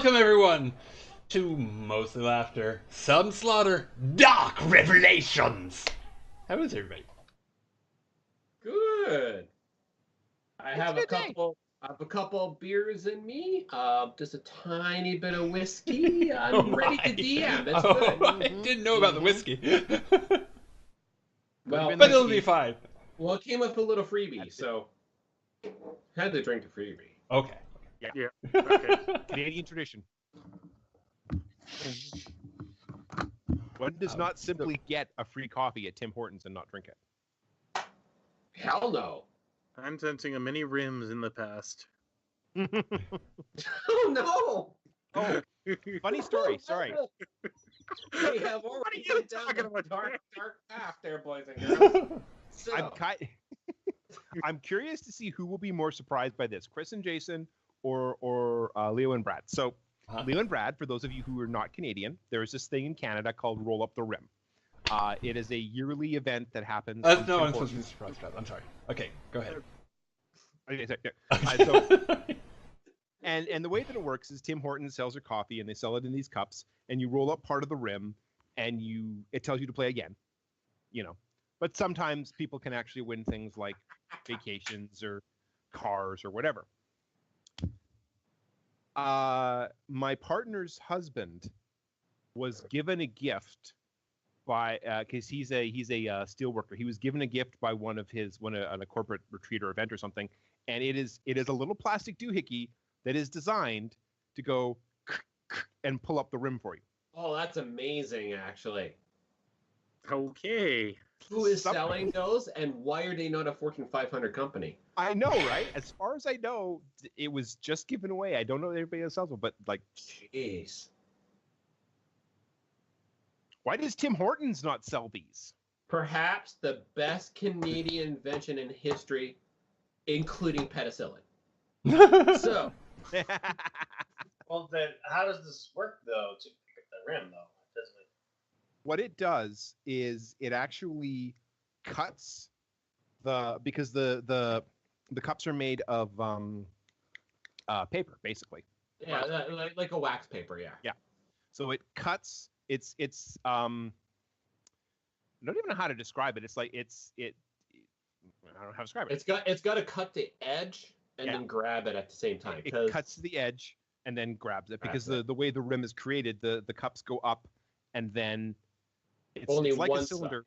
Welcome, everyone, to Mostly Laughter, Some Slaughter, Dark Revelations. How is everybody? Good. I have a couple beers in me. Just a tiny bit of whiskey. I'm ready to DM. It's good. I didn't know about the whiskey. Well, but it'll be fine. Well, it came with a little freebie, so had to drink the freebie. Okay. Yeah. Okay. Canadian tradition. One does not simply get a free coffee at Tim Hortons and not drink it. Hell no. I'm sensing a many rims in the past. Oh no! Oh, funny story. Sorry. We have already went down the dark path there, boys and girls. So. I'm curious to see who will be more surprised by this, Chris and Jason or Leo and Brad. So, Leo and Brad, for those of you who are not Canadian, there is this thing in Canada called Roll Up the Rim. It is a yearly event that happens. No, I'm supposed to be surprised. I'm sorry. Okay, go ahead. Okay, sorry. And the way that it works is Tim Hortons sells their coffee, and they sell it in these cups, and you roll up part of the rim, and it tells you to play again. You know, but sometimes people can actually win things like vacations or cars or whatever. My partner's husband was given a gift by because he's a steel worker. He was given a gift by one of his on a corporate retreat or event or something, and it is a little plastic doohickey that is designed to go and pull up the rim for you. Oh, that's amazing, actually. Okay. Who is selling those, and why are they not a Fortune 500 company? I know, right? As far as I know, it was just given away. I don't know if anybody else sells them, but like, jeez. Why does Tim Hortons not sell these? Perhaps the best Canadian invention in history, including penicillin. So. Well, then, how does this work, though, to pick up the rim, though? Doesn't it? What it does is it actually cuts because the cups are made of paper, basically. Yeah, like a wax paper, yeah. Yeah. So it cuts. It's I don't even know how to describe it. It's like I don't know how to describe it. It's got to cut the edge and then grab it at the same time. It cuts to the edge and then grabs it because the way the rim is created, the cups go up and then it's like a cylinder.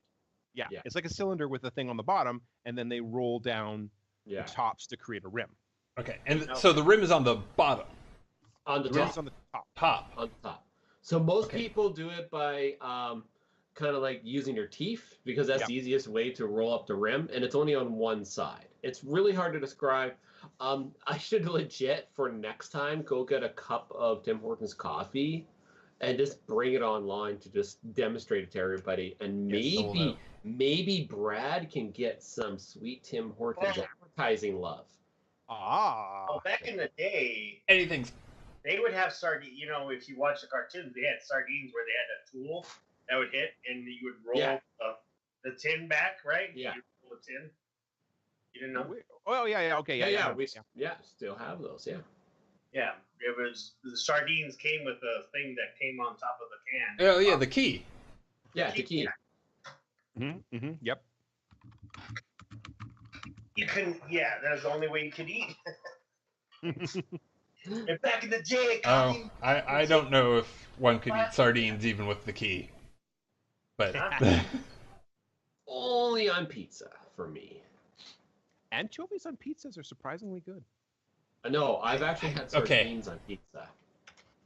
Yeah, it's like a cylinder with a thing on the bottom, and then they roll down the tops to create a rim. Okay, and so the rim is on the bottom. On the top. On the top. On the top. So most people do it by kind of like using your teeth, because that's the easiest way to roll up the rim, and it's only on one side. It's really hard to describe. I should legit, for next time, go get a cup of Tim Hortons coffee and just bring it online to just demonstrate it to everybody. And maybe Brad can get some sweet Tim Hortons advertising love. Oh, back in the day, they would have sardines. You know, if you watch the cartoons, they had sardines where they had a tool that would hit, and you would roll the tin back, right? Yeah. You roll the tin. You didn't know? Oh, yeah, okay. Yeah, we still have those, Yeah, it was, the sardines came with a thing that came on top of the can. Oh, yeah, the key. Yeah, the key. Yep. You couldn't, that's the only way you could eat. And back in the day, I don't know if one could eat sardines even with the key. But only on pizza for me. Anchovies on pizzas are surprisingly good. No, I've actually had sardines on pizza.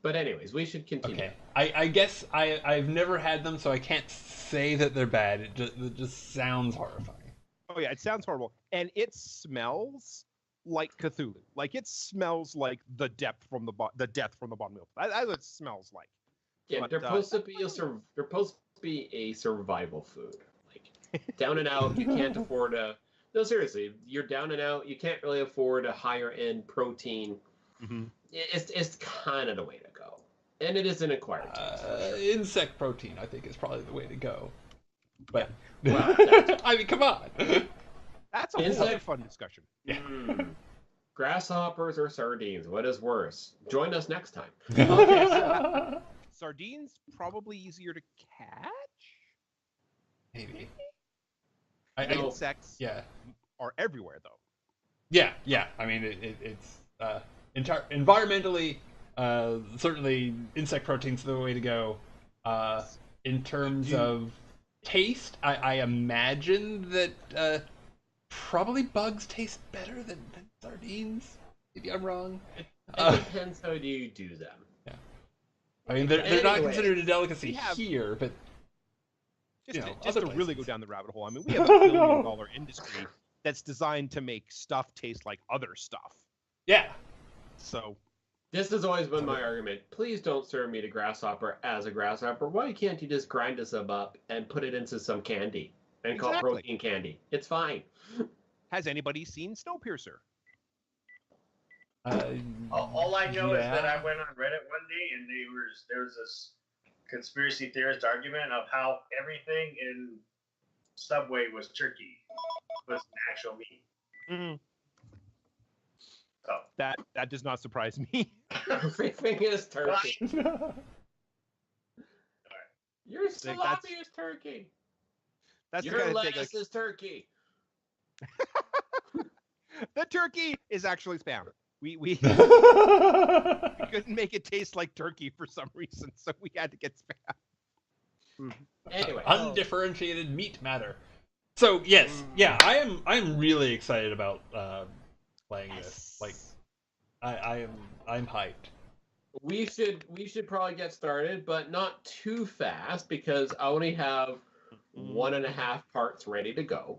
But anyways, we should continue. Okay. I guess I've never had them, so I can't say that they're bad. It just sounds horrifying. Oh yeah, it sounds horrible. And it smells like Cthulhu. Like, it smells like the death from the bottom of the That's what it smells like. Yeah, they're supposed to be a survival food. Like, down and out, you can't afford a... No, seriously, you're down and out. You can't really afford a higher end protein. Mm-hmm. It's kind of the way to go, and it is an acquired taste. Insect protein, I think, is probably the way to go. But well, I mean, come on, that's a whole other fun discussion. Yeah. Grasshoppers or sardines? What is worse? Join us next time. Okay, sardines probably easier to catch. Maybe. Insects are everywhere, though. Yeah. I mean, it's environmentally, certainly insect proteins are the way to go. In terms of taste, I imagine that probably bugs taste better than sardines. Maybe I'm wrong. It depends how you do them. Yeah. I mean, they're not considered a delicacy here, but just to really go down the rabbit hole. I mean, we have $1 billion industry that's designed to make stuff taste like other stuff. Yeah. So this has always been my argument. Please don't serve me the grasshopper as a grasshopper. Why can't you just grind this up and put it into some candy and call it protein candy? It's fine. Has anybody seen Snowpiercer? All I know is that I went on Reddit one day and there was this conspiracy theorist argument of how everything in Subway was turkey, was actual meat. Mm-hmm. So that does not surprise me. Everything is turkey. Your salami is turkey. That's your the kind of lettuce thing, is turkey. The turkey is actually spam. We couldn't make it taste like turkey for some reason, so we had to get spam. Anyway, undifferentiated meat matter. So yes, I'm really excited about playing this. Like, I'm hyped. We should probably get started, but not too fast because I only have 1.5 parts ready to go.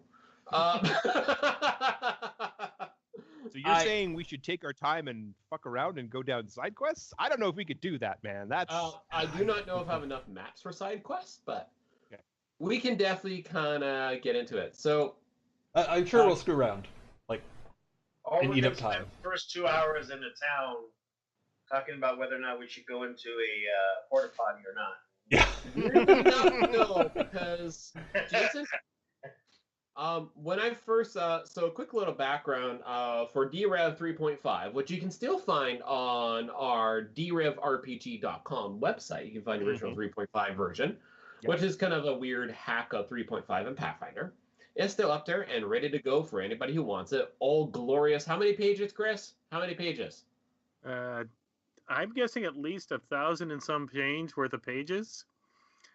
So you're saying we should take our time and fuck around and go down side quests? I don't know if we could do that, man. That's I do not know if I have enough maps for side quests, but we can definitely kind of get into it. So I'm sure we'll screw around, like, and eat up time. First 2 hours in the town talking about whether or not we should go into a porta potty or not. Yeah. No, because Jason. When I first, so a quick little background for DRev 3.5, which you can still find on our drevrpg.com website. You can find the original 3.5 version, which is kind of a weird hack of 3.5 in Pathfinder. It's still up there and ready to go for anybody who wants it. All glorious. How many pages, Chris? How many pages? I'm guessing at least 1,000 and some change worth of pages.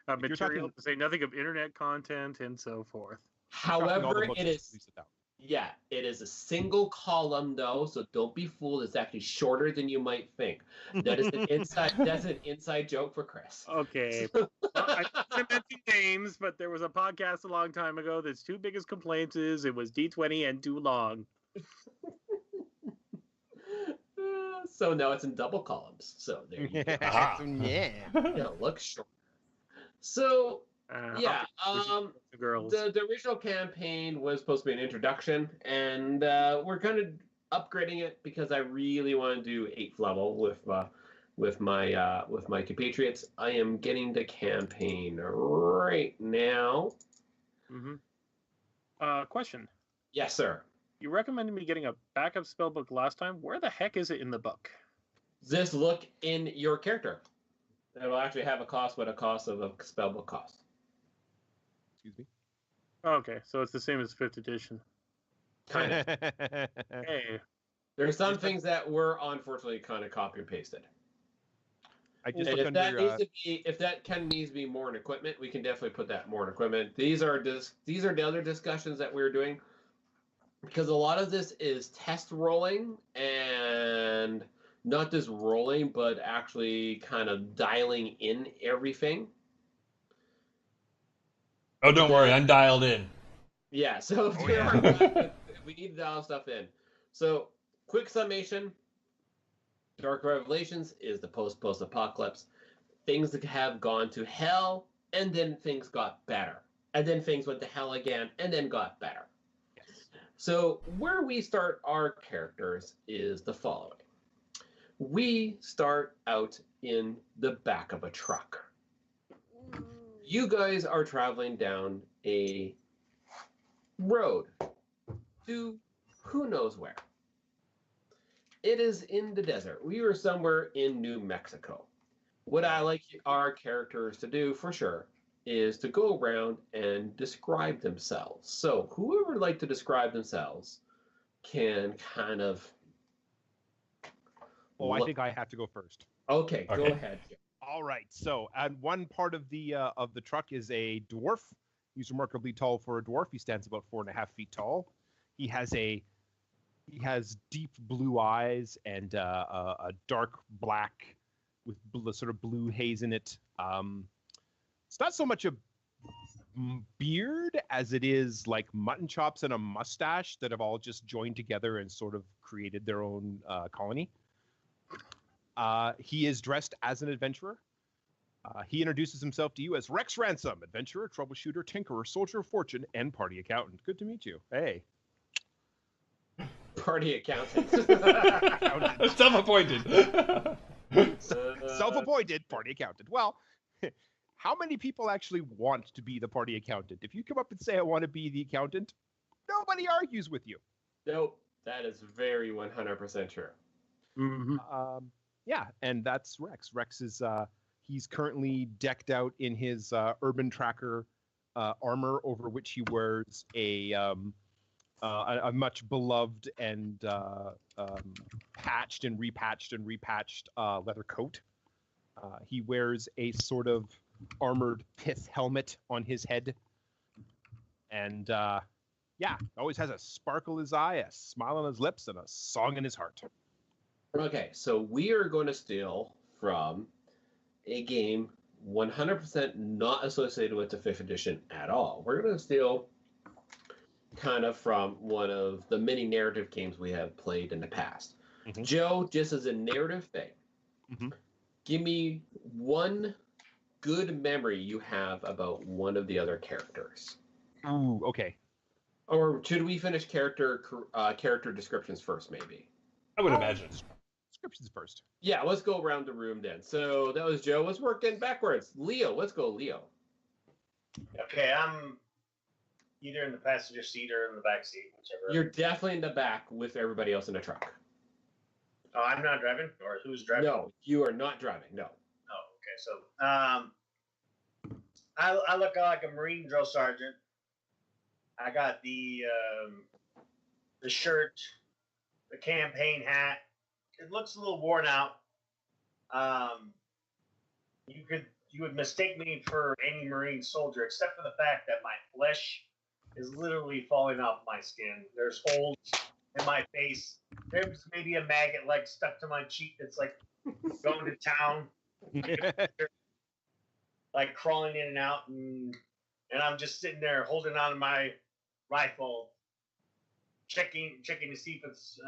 Material, to say nothing of internet content and so forth. However, it is a single column though, so don't be fooled. It's actually shorter than you might think. That is an inside joke for Chris. Okay. Well, I can't mention names, but there was a podcast a long time ago that's two biggest complaints is it was D20 and too long. So now it's in double columns. So there you go. It looks short. So the original campaign was supposed to be an introduction, and we're kind of upgrading it because I really want to do 8th level with my compatriots. I am getting the campaign right now. Question. Yes, sir. You recommended me getting a backup spellbook last time. Where the heck is it in the book? Just look in your character. It'll actually have a cost what a cost of a spellbook costs. Excuse me. Okay, so it's the same as 5th edition. Kind of. Hey. There's some things that were unfortunately kind of copy and pasted. I just and if that needs to be more in equipment, we can definitely put that more in equipment. These are the other discussions that we're doing because a lot of this is test rolling and not just rolling, but actually kind of dialing in everything. Oh, don't worry, I'm dialed in. Yeah, so we need to dial stuff in. So, quick summation. Dark Revelations is the post-apocalypse. Things that have gone to hell, and then things got better. And then things went to hell again, and then got better. Yes. So, where we start our characters is the following. We start out in the back of a truck. You guys are traveling down a road to who knows where. It is in the desert. We were somewhere in New Mexico. What I like our characters to do, for sure, is to go around and describe themselves. So whoever would like to describe themselves can kind of... Oh, I think I have to go first. Okay, go ahead. All right. So, and one part of the truck is a dwarf. He's remarkably tall for a dwarf. He stands about 4.5 feet tall. He has deep blue eyes and a dark black with sort of blue haze in it. It's not so much a beard as it is like mutton chops and a mustache that have all just joined together and sort of created their own colony. He is dressed as an adventurer. He introduces himself to you as Rex Ransom, adventurer, troubleshooter, tinkerer, soldier of fortune, and party accountant. Good to meet you. Hey. Party accountant. Self-appointed. Self-appointed party accountant. Well, how many people actually want to be the party accountant? If you come up and say, I want to be the accountant, nobody argues with you. Nope. That is very 100% true. Mm-hmm. Yeah, and that's Rex. Rex is he's currently decked out in his Urban Tracker armor, over which he wears a much beloved and patched and repatched leather coat. He wears a sort of armored pith helmet on his head, and always has a sparkle in his eye, a smile on his lips, and a song in his heart. Okay, so we are going to steal from a game 100% not associated with the 5th edition at all. We're going to steal kind of from one of the many narrative games we have played in the past. Mm-hmm. Joe, just as a narrative thing, give me one good memory you have about one of the other characters. Ooh, okay. Or should we finish character descriptions first, maybe? I would imagine. Descriptions first. Yeah, let's go around the room then. So that was Joe. Let's work in backwards. Leo, let's go, Leo. Okay, I'm either in the passenger seat or in the back seat, whichever. You're definitely in the back with everybody else in the truck. Oh, I'm not driving? Or who's driving? No, you are not driving, no. Oh, okay. So I look like a Marine drill sergeant. I got the shirt, the campaign hat. It looks a little worn out. You would mistake me for any Marine soldier, except for the fact that my flesh is literally falling off my skin. There's holes in my face. There's maybe a maggot like stuck to my cheek that's like going to town, like crawling in and out, and I'm just sitting there holding on to my rifle, checking to see if it's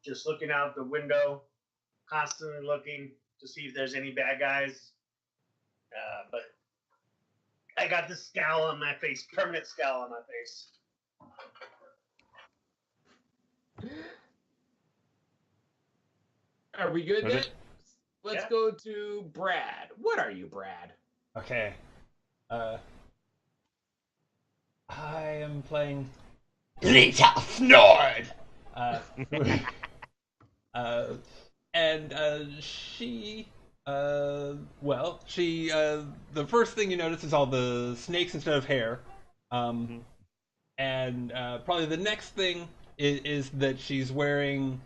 just looking out the window, constantly looking to see if there's any bad guys. But I got this scowl on my face, permanent scowl on my face. Are we good then? Let's go to Brad. What are you, Brad? Okay. I am playing Lita Snord. And she, the first thing you notice is all the snakes instead of hair. And probably the next thing is that she's wearing,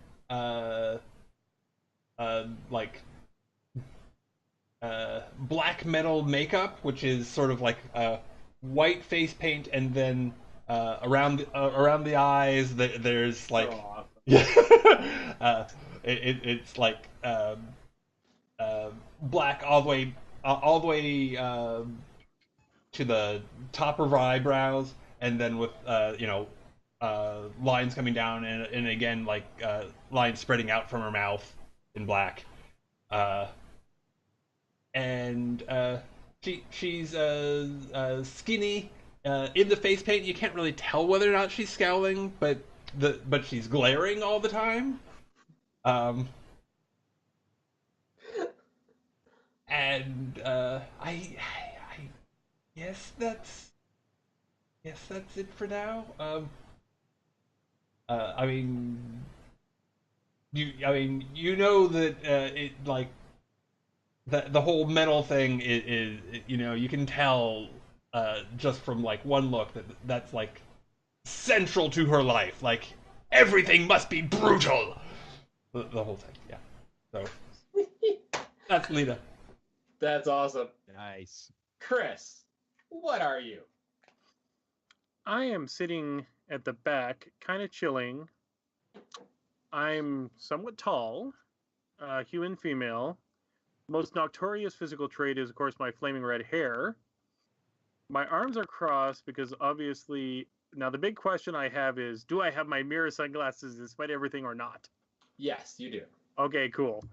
black metal makeup, which is sort of like white face paint, and then around the eyes there's like it's like black all the way to the top of her eyebrows, and then with lines coming down, and again like lines spreading out from her mouth in black. And she's skinny. In the face paint, you can't really tell whether or not she's scowling, but she's glaring all the time. And I guess that's it for now. I mean, I mean, you know that it like the whole metal thing is you can tell just from like one look that's like central to her life. Like everything must be brutal. The whole thing, yeah. So that's Lita. That's awesome. Nice. Chris, what are you? I am sitting at the back, kind of chilling. I'm somewhat tall, human female. Most notorious physical trait is, of course, my flaming red hair. My arms are crossed because obviously, now the big question I have is, do I have my mirror sunglasses despite everything or not? Yes, you do. Okay, cool.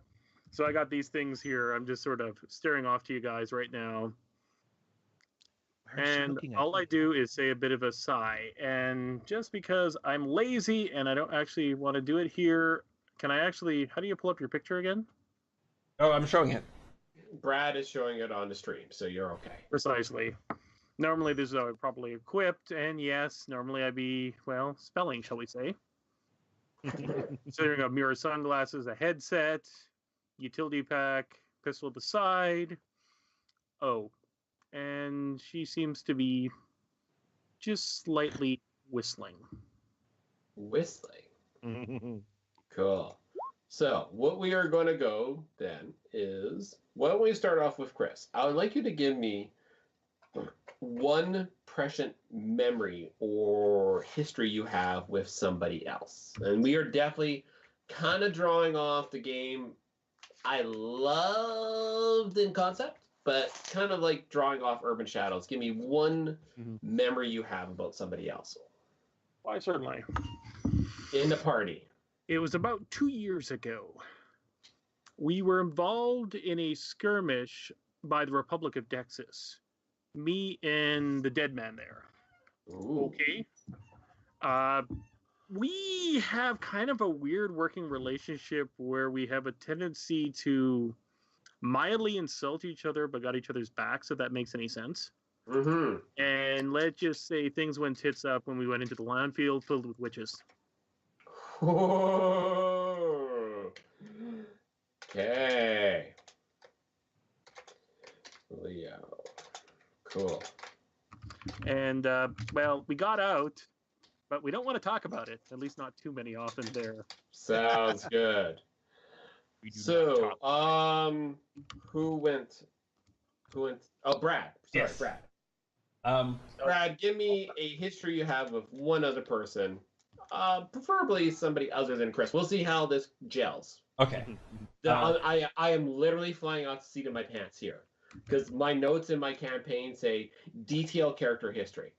So I got these things here. I'm just sort of staring off to you guys right now. And all I do is say a bit of a sigh. And just because I'm lazy and I don't actually want to do it here, can I actually, how do you pull up your picture again? Oh, I'm showing it. Brad is showing it on the stream, so you're okay. Precisely. Normally this is properly equipped, and yes, normally I'd be, well, spelling, shall we say. Considering a mirror sunglasses, a headset, utility pack, pistol at the side. Oh, and she seems to be just slightly whistling. Whistling? Cool. So, what we are going to go then is, why don't we start off with Chris? I would like you to give me one prescient memory or history you have with somebody else. And we are definitely kind of drawing off the game I loved in concept, but kind of like drawing off Urban Shadows. Give me one memory you have about somebody else. Why, certainly. In the party. It was about 2 years ago. We were involved in a skirmish by the Republic of Dexis. Me and the dead man there. Ooh. Okay. We have kind of a weird working relationship where we have a tendency to mildly insult each other but got each other's backs, if that makes any sense. Mm-hmm. And let's just say things went tits up when we went into the landfill filled with witches. Okay. Leo. Cool. And, well, we got out, but we don't want to talk about it. At least not too many often there. Sounds good. So, who went? Oh, Brad. Sorry, yes. Brad. Um, Brad, give me a history you have with one other person. Preferably somebody other than Chris. We'll see how this gels. Okay. I am literally flying off the seat of my pants here. Because my notes in my campaign say detailed character history.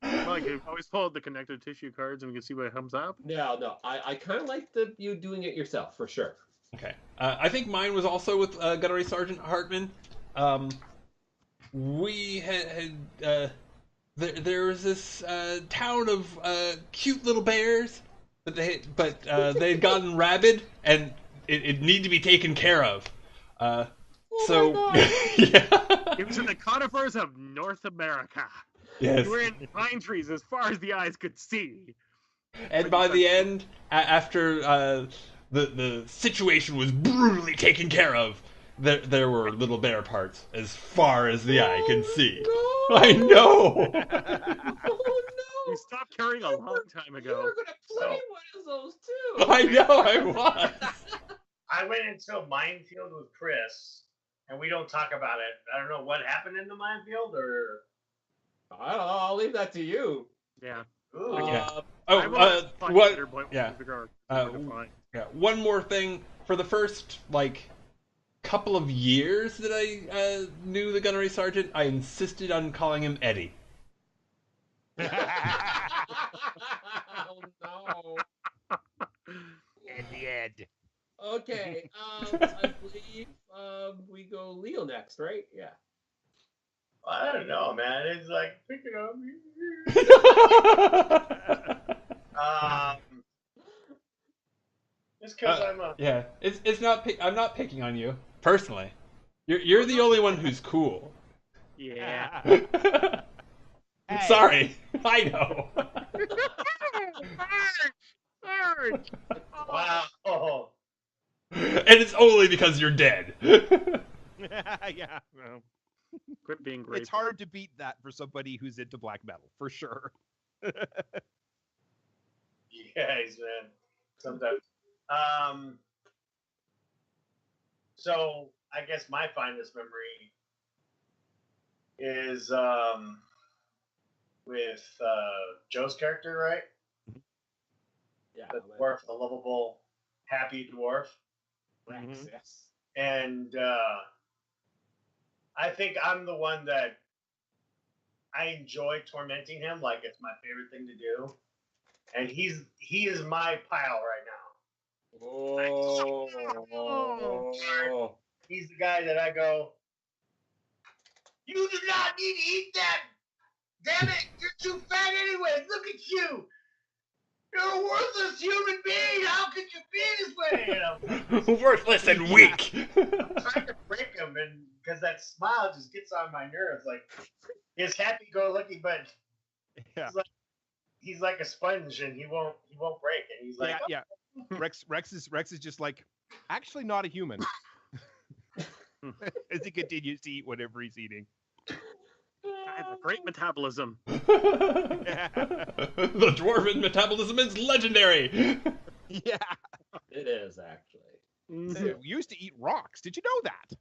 Like, you always pull out the connective tissue cards and we can see what comes up. No. I kind of like you doing it yourself, for sure. Okay. I think mine was also with Gunnery Sergeant Hartman. We had there was this town of cute little bears, but they'd gotten rabid and it needed to be taken care of. Yeah. It was in the conifers of North America. Yes. We were in pine trees as far as the eyes could see. And by the end, after the situation was brutally taken care of, there were little bear parts as far as the eye could see. No! I know! Oh, no! We stopped carrying a long time ago. You were going to play one of those, too! I know, I was! I went into a minefield with Chris, and we don't talk about it. I don't know what happened in the minefield, or... I don't know, I'll leave that to you. Yeah. What? Yeah. Yeah. One more thing. For the first, couple of years that I knew the Gunnery Sergeant, I insisted on calling him Eddie. Oh, no. Ed. Okay, I believe we go Leo next, right? Yeah. I don't know, man. It's like picking on me. Just because I'm a... Yeah, it's not. I'm not picking on you personally. You're the only one who's cool. Yeah. Sorry, I know. Urge! Wow. And it's only because you're dead. Yeah. No. Quit being great. It's hard to beat that for somebody who's into black metal, for sure. Yes, man. Sometimes. So I guess my finest memory is with Joe's character, right? Yeah. The dwarf, the lovable, happy dwarf. Rex, yes. And I think I'm the one that I enjoy tormenting him, like it's my favorite thing to do. And he is my pile right now. Oh. He's the guy that I go, you do not need to eat that. Damn it, you're too fat anyway. Look at you. You're a worthless human being. How could you be this way? Worthless and weak. I'm trying to break him, and because that smile just gets on my nerves. Like, he's happy-go-lucky, but Yeah. he's like a sponge, and he won't break. And he's like, Yeah. Rex is just like, actually not a human. As he continues to eat whatever he's eating. I have a great metabolism. The dwarven metabolism is legendary. Yeah. It is, actually. We used to eat rocks. Did you know that?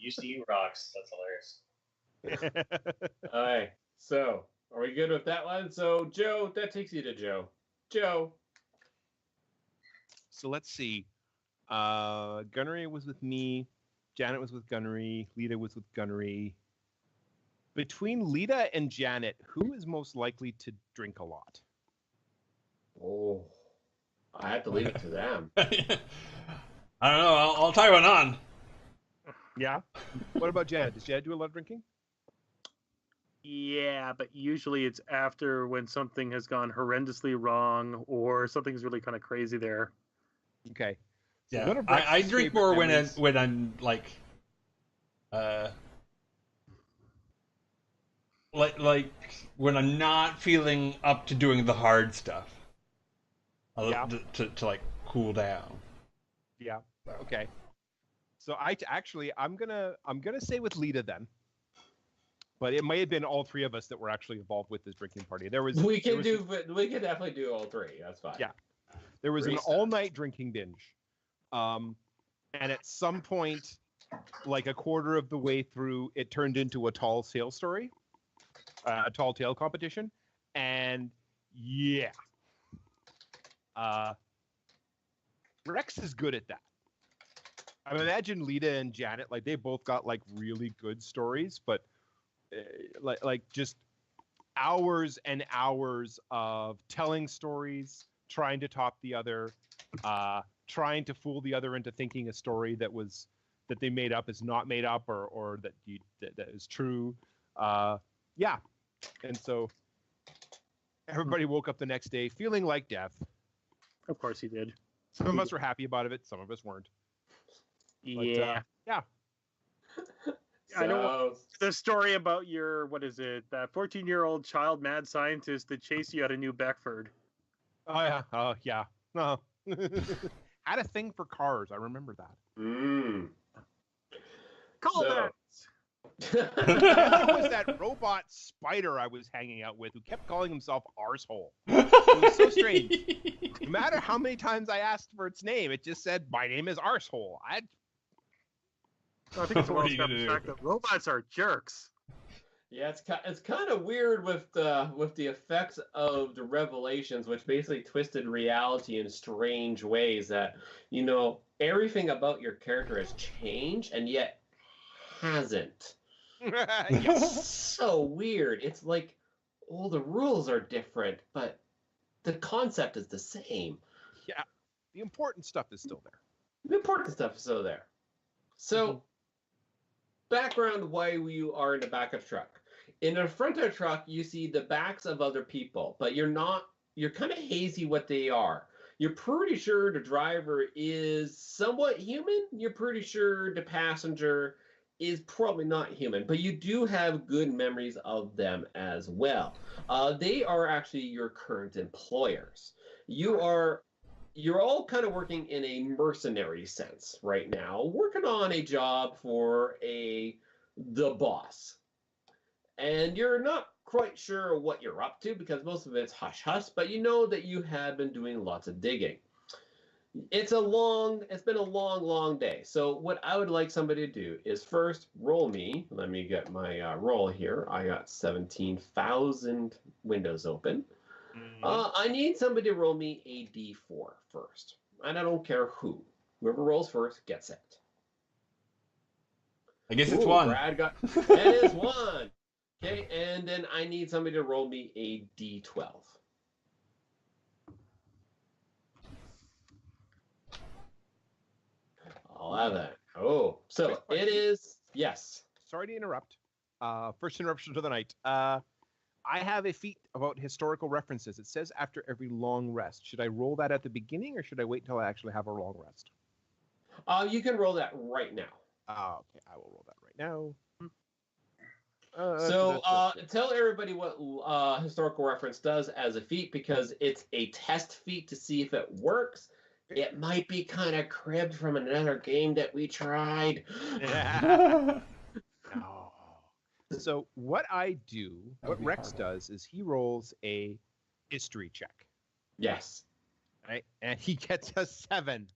used to eat rocks. That's hilarious. All right. So, are we good with that one? So, Joe, that takes you to Joe. Joe. So let's see. Gunnery was with me. Janet was with Gunnery. Lita was with Gunnery. Between Lita and Janet, who is most likely to drink a lot? Oh, I have to leave it to them. I don't know. I'll tie one on. Yeah. What about Janet? Does Janet do a lot of drinking? Yeah, but usually it's after when something has gone horrendously wrong or something's really kind of crazy there. Okay. So Yeah, one of I Rex's drink favorite more memories- when I'm like when I'm not feeling up to doing the hard stuff. Yeah. To like cool down. Yeah. Okay. So I'm gonna say with Lita then. But it may have been all three of us that were actually involved with this drinking party. We can definitely do all three. That's fine. Yeah. There was an all-night drinking binge. And at some point, like a quarter of the way through, it turned into a tall tale story, a tall tale competition. And yeah. Rex is good at that. I imagine Lita and Janet, like they both got like really good stories, but like just hours and hours of telling stories, trying to top the other, trying to fool the other into thinking a story that they made up is not made up or that is true. Yeah. And so everybody woke up the next day feeling like death. Of course he did. Some of us were happy about it, some of us weren't. But, Yeah. yeah. I know the story about your, that 14-year-old child mad scientist that chased you out of New Beckford. Oh, yeah. Oh, yeah. No. Had a thing for cars. I remember that. Call that. It was that robot spider I was hanging out with who kept calling himself Arsehole. It was so strange. No matter how many times I asked for its name, it just said, "My name is Arsehole." I think it's What are the you gonna do? fact that robots are jerks. Yeah, it's kind of weird with the effects of the Revelations, which basically twisted reality in strange ways. That everything about your character has changed, and yet hasn't. It's so weird. It's like all the rules are different, but the concept is the same. Yeah, the important stuff is still there. The important stuff is still there. So, background why you are in the back of the truck. In the front of the truck, you see the backs of other people, but you're kind of hazy what they are. You're pretty sure the driver is somewhat human. You're pretty sure the passenger is probably not human, but you do have good memories of them as well. They are actually your current employers. You're all kind of working in a mercenary sense right now, working on a job for the boss. And you're not quite sure what you're up to because most of it's hush-hush, but you know that you have been doing lots of digging. It's been a long day. So what I would like somebody to do is first roll me. Let me get my roll here. I got 17,000 windows open. I need somebody to roll me a D4 first. And I don't care who. Whoever rolls first gets it. I guess it's one. Brad got it is one. Okay, and then I need somebody to roll me a D12. I'll have that. Oh, so it is, yes. Sorry to interrupt. First interruption to the night. I have a feat about historical references. It says after every long rest. Should I roll that at the beginning or should I wait until I actually have a long rest? You can roll that right now. Okay, I will roll that right now. Tell everybody what historical reference does as a feat because it's a test feat to see if it works. It might be kind of cribbed from another game that we tried. No. So what I do, what Rex does is he rolls a history check. Yes. Right? And he gets a 7.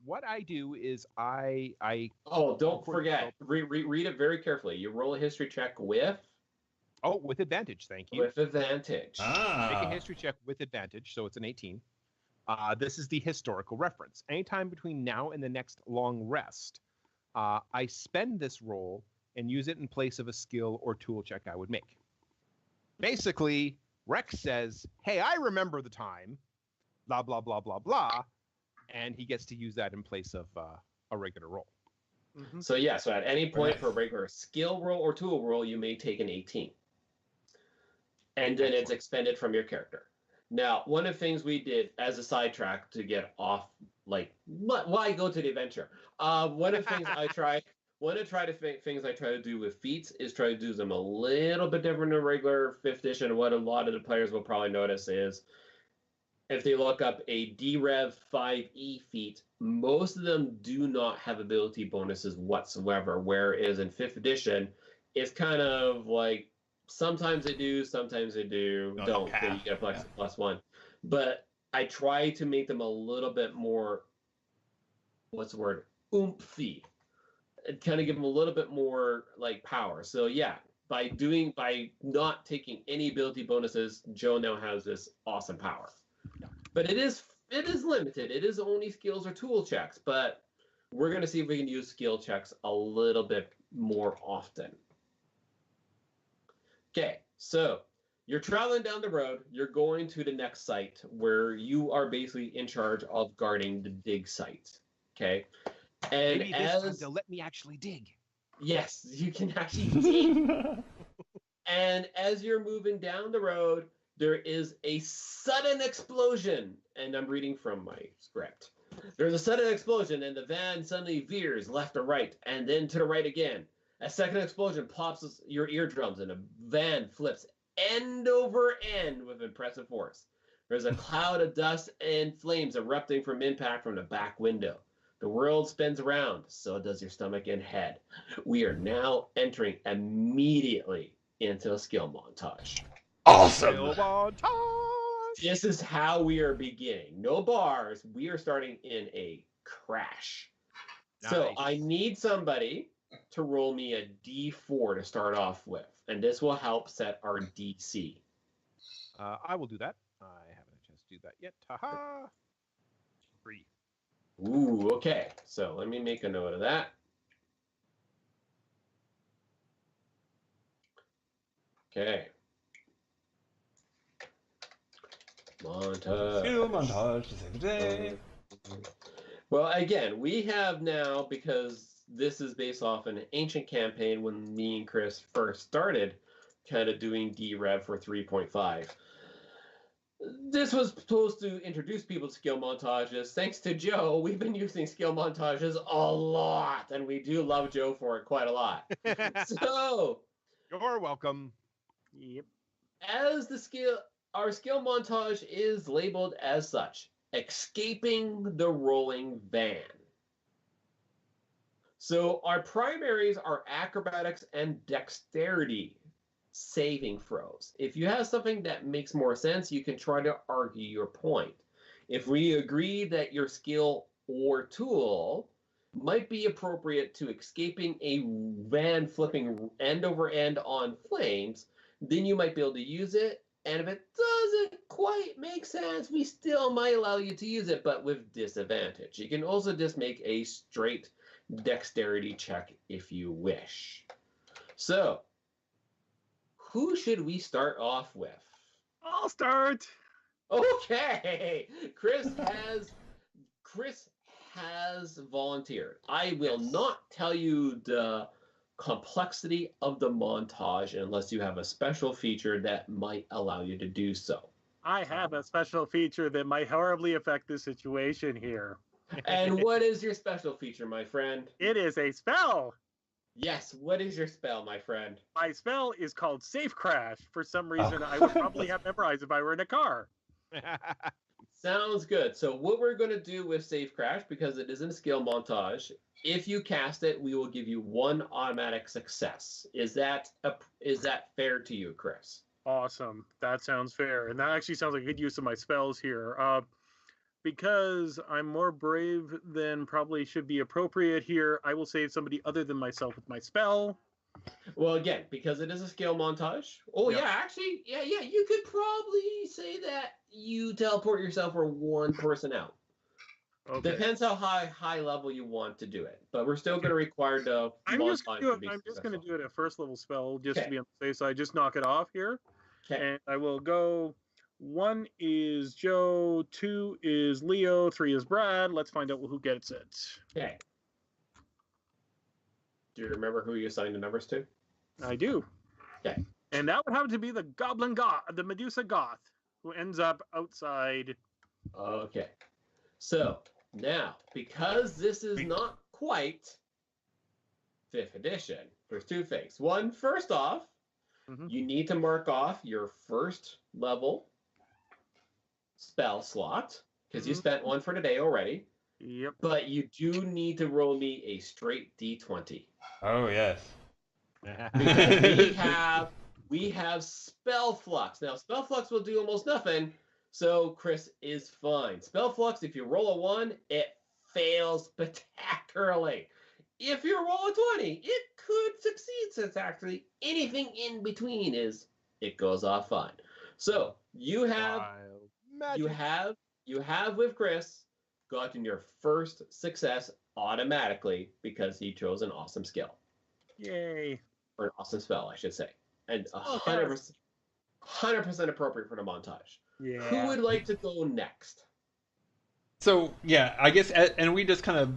What I do is I don't forget. Read it very carefully. You roll a history check with with advantage, thank you. With advantage. Make a history check with advantage, so it's an 18. This is the historical reference. Anytime between now and the next long rest, I spend this roll and use it in place of a skill or tool check I would make. Basically, Rex says, hey, I remember the time, blah, blah, blah, blah, blah, and he gets to use that in place of a regular roll. Mm-hmm. So at any point for a regular skill roll or tool roll, you may take an 18. And then it's expended from your character. Now, one of the things we did as a sidetrack to get off, why go to the adventure? One of the things I try to do with feats is try to do them a little bit different than regular 5th edition. What a lot of the players will probably notice is if they look up a D-Rev 5e feat, most of them do not have ability bonuses whatsoever, whereas in 5th edition, it's kind of like sometimes they do, sometimes they do, don't. Then you get a plus 1. But I try to make them a little bit more, oomphy. Kind of give them a little bit more power. So by not taking any ability bonuses, Joe now has this awesome power. But it is limited. It is only skills or tool checks, but we're going to see if we can use skill checks a little bit more often. Okay, so you're traveling down the road. You're going to the next site where you are basically in charge of guarding the dig site. Okay, and maybe this time they'll let me actually dig. Yes, you can actually dig. And as you're moving down the road, there is a sudden explosion, and I'm reading from my script. There's a sudden explosion, and the van suddenly veers left or right, and then to the right again. A second explosion pops your eardrums, and a van flips end over end with impressive force. There's a cloud of dust and flames erupting from impact from the back window. The world spins around, so does your stomach and head. We are now entering immediately into a skill montage. Awesome. Skill montage. This is how we are beginning. No bars. We are starting in a crash. Nice. So I need somebody to roll me a D4 to start off with, and this will help set our DC. I will do that. I haven't had a chance to do that yet. Haha. 3. Ooh, okay. So let me make a note of that. Okay. Montage. Skill montage to save the day. Well, again, we have now, because this is based off an ancient campaign when me and Chris first started kind of doing D-Rev for 3.5. This was supposed to introduce people to skill montages. Thanks to Joe, we've been using skill montages a lot, and we do love Joe for it quite a lot. So, you're welcome. Yep. As our skill montage is labeled as such, escaping the rolling van. So our primaries are acrobatics and dexterity saving throws. If you have something that makes more sense, you can try to argue your point. If we agree that your skill or tool might be appropriate to escaping a van flipping end over end on flames, then you might be able to use it. And if it doesn't quite make sense, we still might allow you to use it, but with disadvantage. You can also just make a straight dexterity check if you wish. So, who should we start off with? I'll start. Okay, Chris has volunteered. I will not tell you the complexity of the montage unless you have a special feature that might allow you to do so. I have a special feature that might horribly affect the situation here. And what is your special feature, my friend? It is a spell. Yes, what is your spell, my friend? My spell is called Safe Crash. For some reason, I would probably have memorized if I were in a car. Sounds good. So what we're going to do with Safe Crash, because it is in skill montage, if you cast it, we will give you one automatic success. Is that fair to you, Chris? Awesome. That sounds fair. And that actually sounds like a good use of my spells here. Because I'm more brave than probably should be appropriate here, I will save somebody other than myself with my spell. Well, again, because it is a skill montage. Oh, yeah, actually, yeah, you could probably say that you teleport yourself or one person out. Okay. Depends how high level you want to do it, but we're still going to require the montage to be I'm just going to do it at first level spell just to be on the safe side. Just knock it off here. Okay. And I will go. 1 is Joe, 2 is Leo, 3 is Brad. Let's find out who gets it. Okay. Do you remember who you assigned the numbers to? I do. Okay. And that would happen to be the Goblin Goth, the Medusa Goth, who ends up outside. Okay. So, now, because this is not quite 5th edition, there's two things. One, first off, you need to mark off your first level spell slot, because you spent one for today already. Yep. But you do need to roll me a straight D20. Oh, yes. Because we have Spell Flux. Now, Spell Flux will do almost nothing, so Chris is fine. Spell Flux, if you roll a 1, it fails spectacularly. If you roll a 20, it could succeed, since actually anything in between it goes off fine. So, you have with Chris gotten your first success automatically because he chose an awesome skill. Yay. Or an awesome spell, I should say. And 100% appropriate for the montage. Yeah. Who would like to go next? So, yeah, I guess, and we just kind of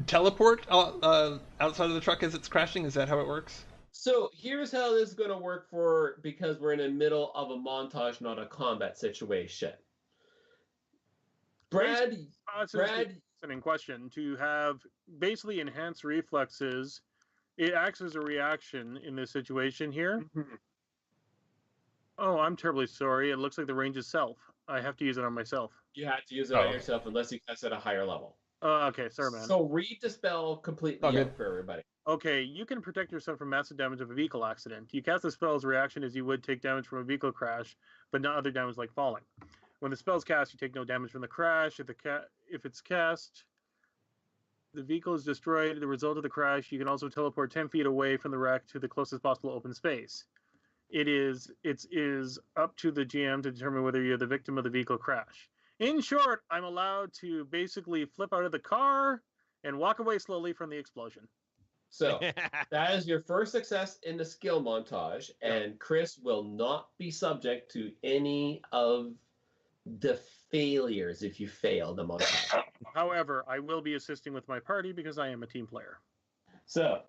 teleport outside of the truck as it's crashing? Is that how it works? So here's how this is going to work because we're in the middle of a montage, not a combat situation. Brad, in question to have basically enhanced reflexes. It acts as a reaction in this situation here. Mm-hmm. Oh, I'm terribly sorry. It looks like the range is self. I have to use it on myself. You have to use it on yourself unless you cast at a higher level. Okay, sorry, man. So read the spell completely out for everybody. Okay, you can protect yourself from massive damage of a vehicle accident. You cast the spell as a reaction as you would take damage from a vehicle crash, but not other damage like falling. When the spell's cast, you take no damage from the crash. If it's cast, the vehicle is destroyed as a result of the crash. You can also teleport 10 feet away from the wreck to the closest possible open space. It is up to the GM to determine whether you're the victim of the vehicle crash. In short, I'm allowed to basically flip out of the car and walk away slowly from the explosion. So that is your first success in the skill montage, and Chris will not be subject to any of the failures if you fail the montage. However, I will be assisting with my party because I am a team player. So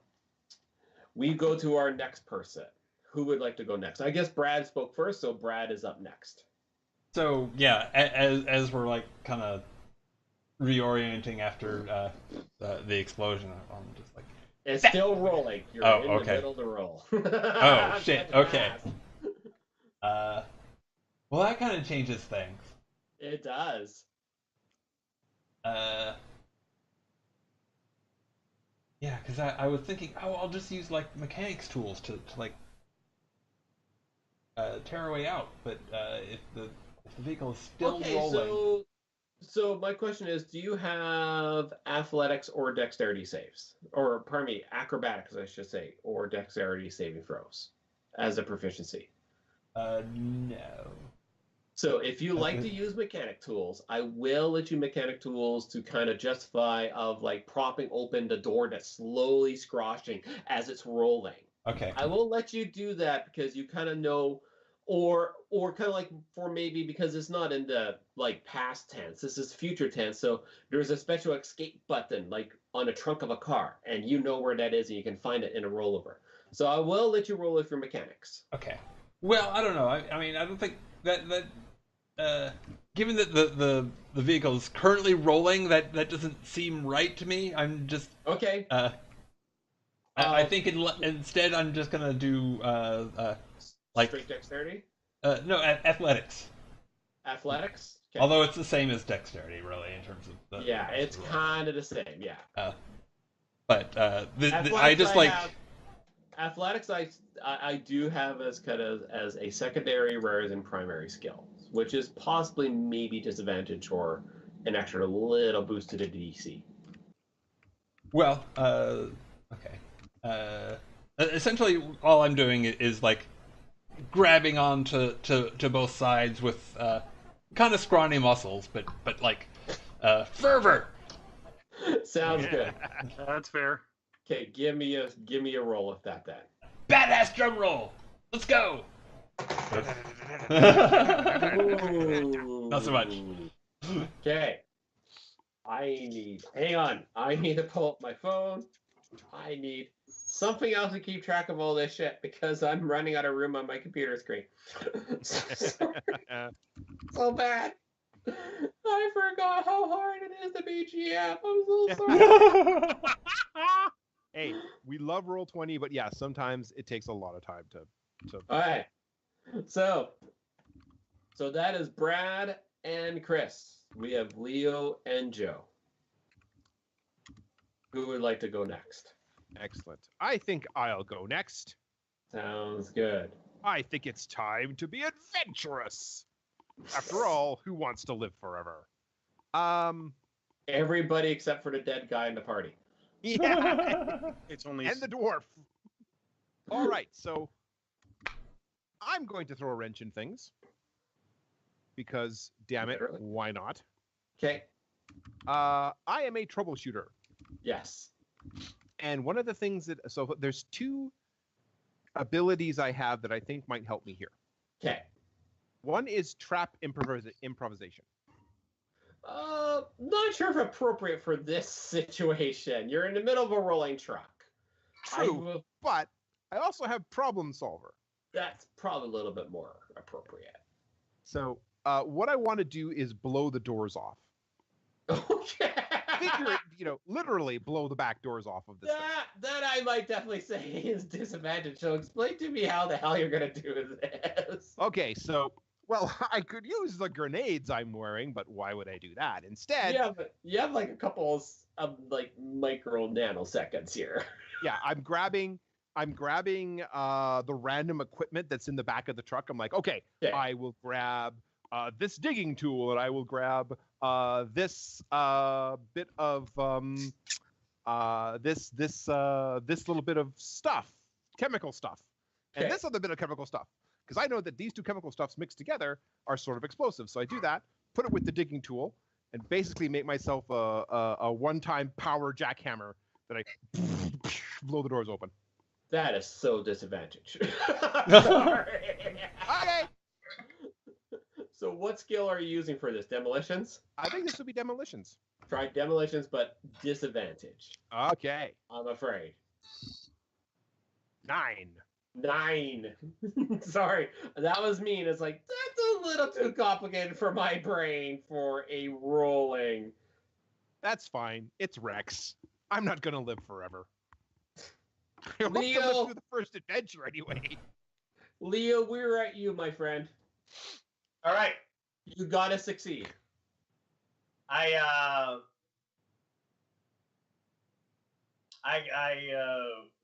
we go to our next person. Who would like to go next? I guess Brad spoke first, so Brad is up next. So yeah, as we're like kind of reorienting after the explosion, I'm just like, it's still rolling. You're in the middle of the roll. Oh shit! Okay. Well, that kind of changes things. It does. Yeah, because I was thinking, oh, I'll just use like mechanics tools to like tear a way out. But if the vehicle is still rolling. So my question is, do you have athletics or dexterity saves? Or, pardon me, acrobatics, I should say, or dexterity saving throws as a proficiency? No. So if you like to use mechanic tools, I will let you mechanic tools to kind of justify of like propping open the door that's slowly scratching as it's rolling. Okay. I will let you do that because you kind of know, or kind of like for maybe because it's not in the like past tense, this is future tense. So there's a special escape button like on a trunk of a car, and you know where that is, and you can find it in a rollover. So I will let you roll with your mechanics. Okay. Well, I don't know. I mean, I don't think that given that the vehicle is currently rolling, that doesn't seem right to me. I'm just okay. I think instead I'm just gonna do like straight dexterity. No, athletics. Athletics. Okay. Although it's the same as dexterity, really, in terms of the. Yeah, it's kind of the same. Yeah. But I just like. Athletics, I do have as kind of as a secondary rather than primary skill, which is possibly maybe disadvantage or an extra little boost to the DC. Well, okay. Essentially, all I'm doing is like grabbing on to both sides with kind of scrawny muscles, but like fervor. Sounds good. That's fair. Okay, give me a roll of that then. Badass drum roll. Let's go. Not so much. Okay. Hang on. I need to pull up my phone. I need something else to keep track of all this shit because I'm running out of room on my computer screen. So bad. I forgot how hard it is to be GM. I'm so sorry. Hey, we love Roll20, but yeah, sometimes it takes a lot of time to. All right. So that is Brad and Chris. We have Leo and Joe. Who would like to go next? Excellent. I think I'll go next. Sounds good. I think it's time to be adventurous. After all, who wants to live forever? Everybody except for the dead guy in the party. Yeah. It's only and the dwarf. All right, so I'm going to throw a wrench in things because, damn it, Literally. Why not? Okay. I am a troubleshooter. Yes. And one of the things so there's two abilities I have that I think might help me here. Okay. One is trap improvisation. Not sure if appropriate for this situation. You're in the middle of a rolling truck. True, but I also have problem solver. That's probably a little bit more appropriate. So what I want to do is blow the doors off. Okay. Literally blow the back doors off of this thing. That I might definitely say is disadvantage. So explain to me how the hell you're going to do this. Okay, so, well, I could use the grenades I'm wearing, but why would I do that? Instead... Yeah, but you have like a couple of like micro nanoseconds here. Yeah, I'm grabbing the random equipment that's in the back of the truck. I'm like, okay. I will grab this digging tool, and I will grab this bit of this little bit of stuff, chemical stuff, and this other bit of chemical stuff, because I know that these two chemical stuffs mixed together are sort of explosive. So I do that, put it with the digging tool, and basically make myself a one-time power jackhammer that I blow the doors open. That is so disadvantage. Sorry. Okay. So what skill are you using for this? Demolitions? I think this would be demolitions. Try demolitions, but disadvantage. Okay. I'm afraid. 9. Sorry, that was mean. It's like, that's a little too complicated for my brain for a rolling. That's fine. It's Rex. I'm not gonna live forever. I hope to Leo, live through the first adventure anyway. Leo, we're at you, my friend. All right. You gotta succeed. I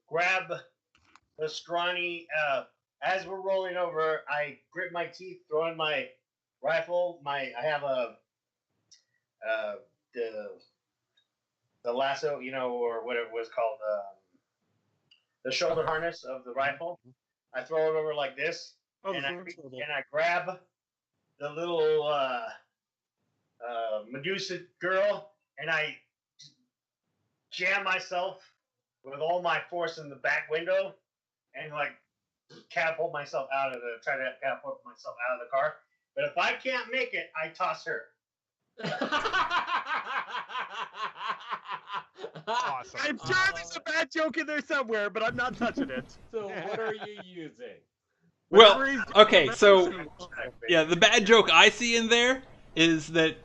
grab the scrawny. As we're rolling over, I grit my teeth, throw in my rifle. I have the lasso, or what it was called, the shoulder harness of the rifle. I throw it over like this, and I grab the little Medusa girl, and I jam myself with all my force in the back window, and try to catapult myself out of the car. But if I can't make it, I toss her. Awesome. I'm sure there's a bad joke in there somewhere, but I'm not touching it. So what are you using? Well, okay, so yeah, the bad joke I see in there is that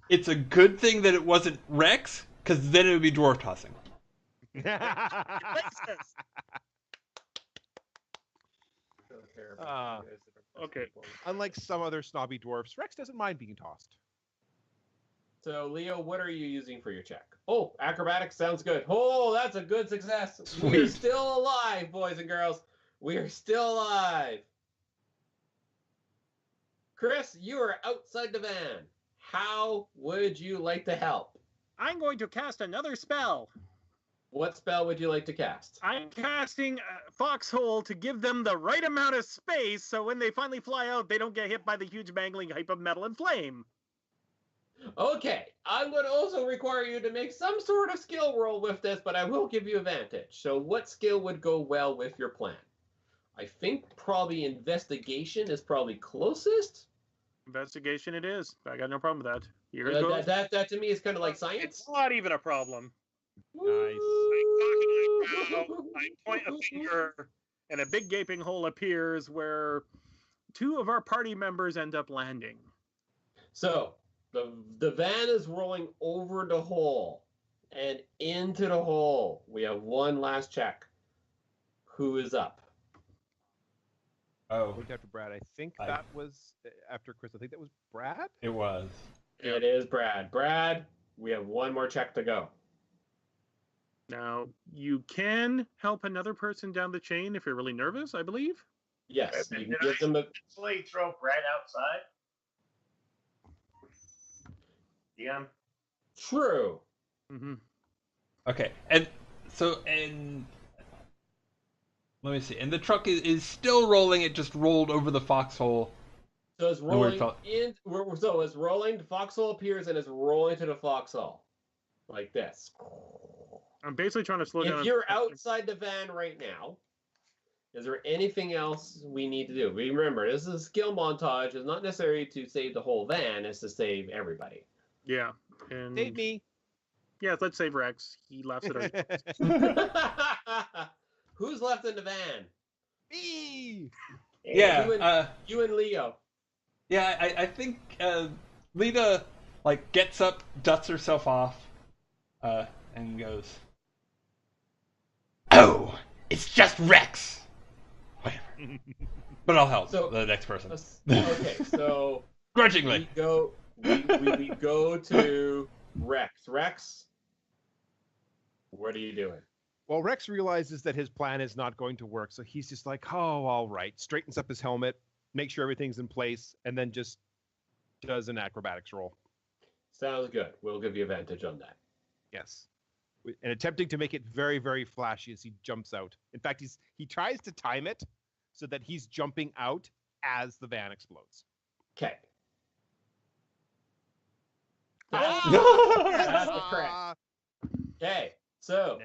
it's a good thing that it wasn't Rex, because then it would be dwarf tossing. Okay. Unlike some other snobby dwarfs, Rex doesn't mind being tossed. So, Leo, what are you using for your check? Oh, acrobatics sounds good. Oh, that's a good success. Sweet. We're still alive, boys and girls. We are still alive. Chris, you are outside the van. How would you like to help? I'm going to cast another spell. What spell would you like to cast? I'm casting Foxhole to give them the right amount of space so when they finally fly out, they don't get hit by the huge mangling hype of metal and flame. Okay, I'm going to also require you to make some sort of skill roll with this, but I will give you advantage. So what skill would go well with your plan? I think probably investigation is probably closest. Investigation it is. I got no problem with that. Here it Yeah, goes. that to me is kind of like science. It's not even a problem. Nice. I point a finger, and a big gaping hole appears where two of our party members end up landing. So the van is rolling over the hole and into the hole. We have one last check. Who is up? Oh, Went after Brad. I think that was after Chris. I think that was Brad. it was. It is Brad. Brad, we have one more check to go. Now, you can help another person down the chain if you're really nervous, I believe. Yes, you can Did give them a... I throw Brad outside? Yeah. True. Mm-hmm. Okay, and let me see. And the truck is still rolling. It just rolled over the foxhole. So it's rolling so it's rolling. The foxhole appears and it's rolling to the foxhole, like this. I'm basically trying to slow down. If you're outside the van right now, is there anything else we need to do? Remember, this is a skill montage. It's not necessary to save the whole van. It's to save everybody. Yeah. And Save me. yeah, let's save Rex. He laughs at us. Who's left in the van? Me. Yeah. You and Leo. Yeah, I think Lita gets up, dusts herself off, and goes, "Oh, it's just Rex." Whatever. But I'll help the next person. Okay, so grudgingly. We go to Rex. Rex, what are you doing? Well, Rex realizes that his plan is not going to work, so he's just like, "Oh, all right." Straightens up his helmet, makes sure everything's in place, and then just does an acrobatics roll. Sounds good. We'll give you advantage on that. Yes. And attempting to make it very, very flashy as he jumps out. In fact, he tries to time it so that he's jumping out as the van explodes. Okay. Ah! That's the correct. Okay, so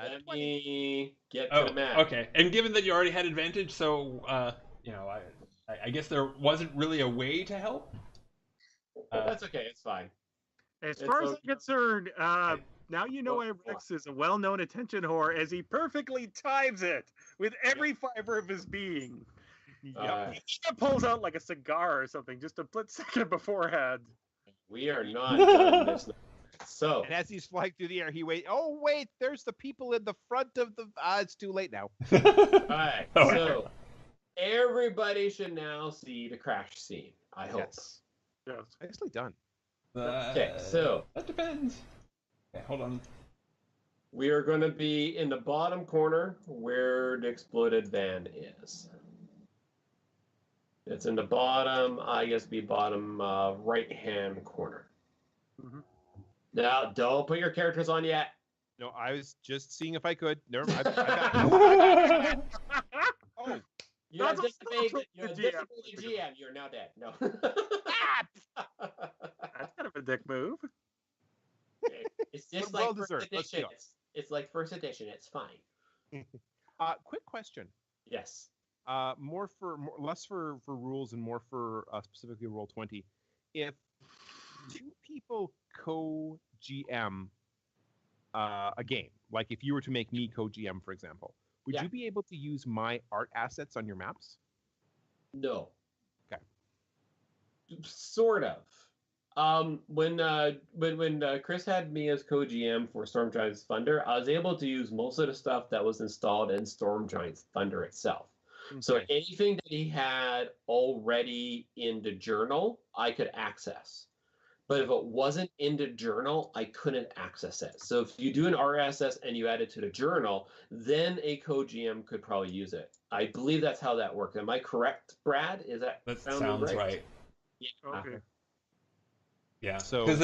let me get to the map. Okay, and given that you already had advantage, so I guess there wasn't really a way to help. That's okay. It's fine. As far as I'm concerned, now you know why Rex is a well-known attention whore, as he perfectly times it with every fiber of his being. He pulls out like a cigar or something just a split second beforehand. We are not done this. So, and as he's flying through the air, he waits. Oh wait, there's the people in the front of the. It's too late now. All right. So everybody should now see the crash scene. I hope. Yes. Nicely done. Okay, so that depends. Okay, hold on. We are going to be in the bottom corner where the exploded van is. It's in the bottom, I guess, bottom right-hand corner. Mm-hmm. Now, don't put your characters on yet. No, I was just seeing if I could. No, oh, you're the GM. You're now dead. No. That's kind of a dick move. Okay. It's just like first edition. It's like first edition. It's fine. Quick question. Yes. Less for rules and more for specifically Roll20. If two people co-GM a game, like if you were to make me co-GM, for example, would you be able to use my art assets on your maps? No. Okay. Sort of. When Chris had me as co-GM for Storm Giant's Thunder, I was able to use most of the stuff that was installed in Storm Giant's Thunder itself. Okay. So anything that he had already in the journal, I could access. But if it wasn't in the journal, I couldn't access it. So if you do an RSS and you add it to the journal, then a co-GM could probably use it. I believe that's how that works. Am I correct, Brad? Is that sounds right? Yeah. Okay. Yeah. So because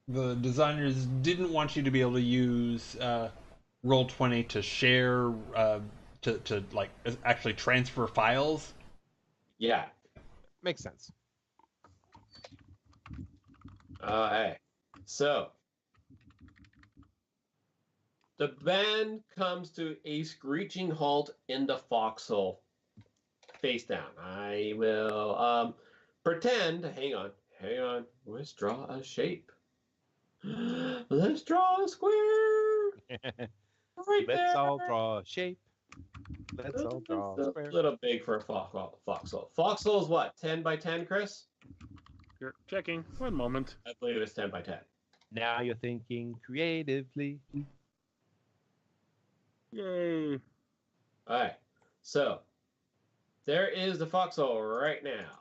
the designers didn't want you to be able to use Roll20 to share to like actually transfer files. Yeah. Makes sense. Hey. So the band comes to a screeching halt in the foxhole, face down. I will pretend. Hang on. Let's draw a shape. Let's draw a square. Let's all draw a shape. Let's all draw a square. A little big for a foxhole. Foxhole is what? 10 by 10, Chris? You're checking. 1 moment. I believe it's 10 by 10. Now you're thinking creatively. Yay. All right. So there is the foxhole right now.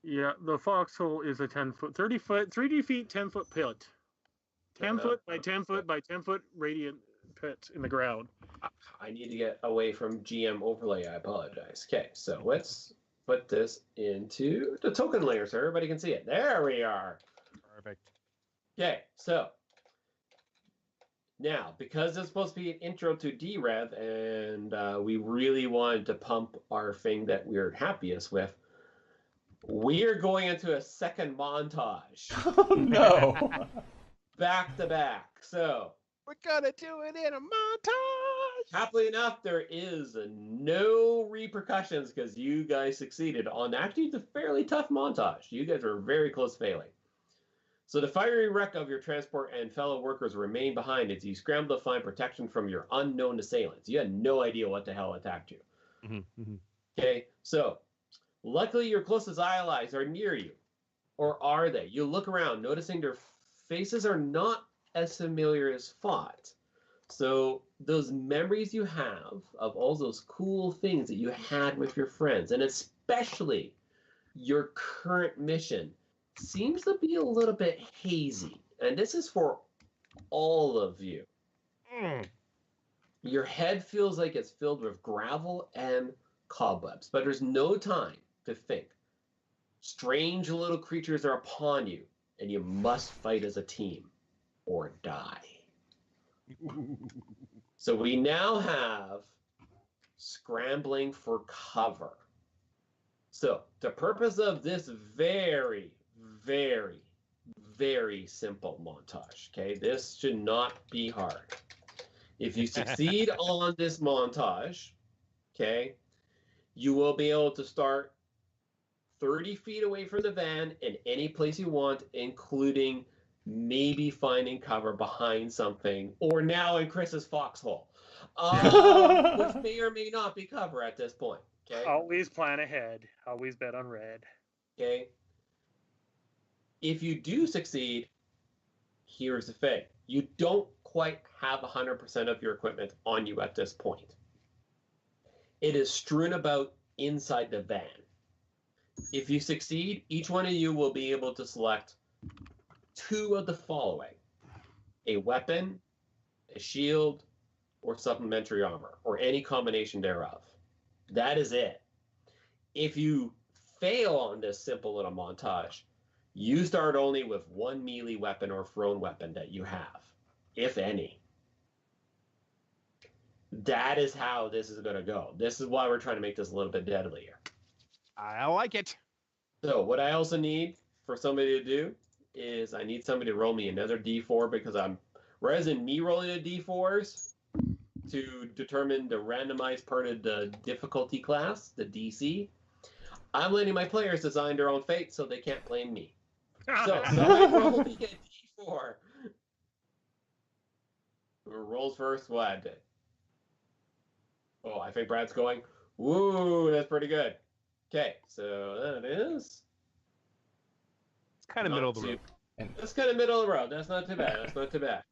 Yeah, the foxhole is a 10-foot, 30-foot, 3D feet, 10-foot pit. 10 foot by 10 foot by 10 foot radiant pit in the ground. I need to get away from GM overlay. I apologize. Okay, so let's put this into the token layer so everybody can see it. There we are. Perfect. Okay, so now, because it's supposed to be an intro to D-Rev, and we really wanted to pump our thing that we're happiest with, we're going into a second montage. Oh, no. Back to back. So we're gonna do it in a montage. Happily enough, there is no repercussions because you guys succeeded on actually the fairly tough montage. You guys were very close to failing. So the fiery wreck of your transport and fellow workers remain behind as you scramble to find protection from your unknown assailants. You had no idea what the hell attacked you. Mm-hmm. Okay, so luckily your closest allies are near you. Or are they? You look around, noticing their faces are not as familiar as thought. So those memories you have of all those cool things that you had with your friends, and especially your current mission, seems to be a little bit hazy. And this is for all of you. Your head feels like it's filled with gravel and cobwebs, but there's no time to think. Strange little creatures are upon you, and you must fight as a team or die. So we now have scrambling for cover. So the purpose of this very, very, very simple montage, okay? This should not be hard. If you succeed on this montage, okay, you will be able to start 30 feet away from the van in any place you want, including maybe finding cover behind something, or now in Chris's foxhole, which may or may not be cover at this point. Okay. Always plan ahead. Always bet on red. Okay. If you do succeed, here's the thing. You don't quite have 100% of your equipment on you at this point. It is strewn about inside the van. If you succeed, each one of you will be able to select 2 of the following: a weapon, a shield, or supplementary armor, or any combination thereof. That is it. If you fail on this simple little montage, you start only with 1 melee weapon or thrown weapon that you have, if any. That is how this is going to go. This is why we're trying to make this a little bit deadlier. I like it. So what I also need for somebody to do is I need somebody to roll me another D4, because rather than me rolling the D4s to determine the randomized part of the difficulty class, the DC, I'm letting my players design their own fate so they can't blame me. So somebody roll me a D4. Who rolls first? What? Oh, I think Brad's going. Woo, that's pretty good. Okay, so that is. It's kind of middle of the road. That's kind of middle of the road. That's not too bad. That's not too bad.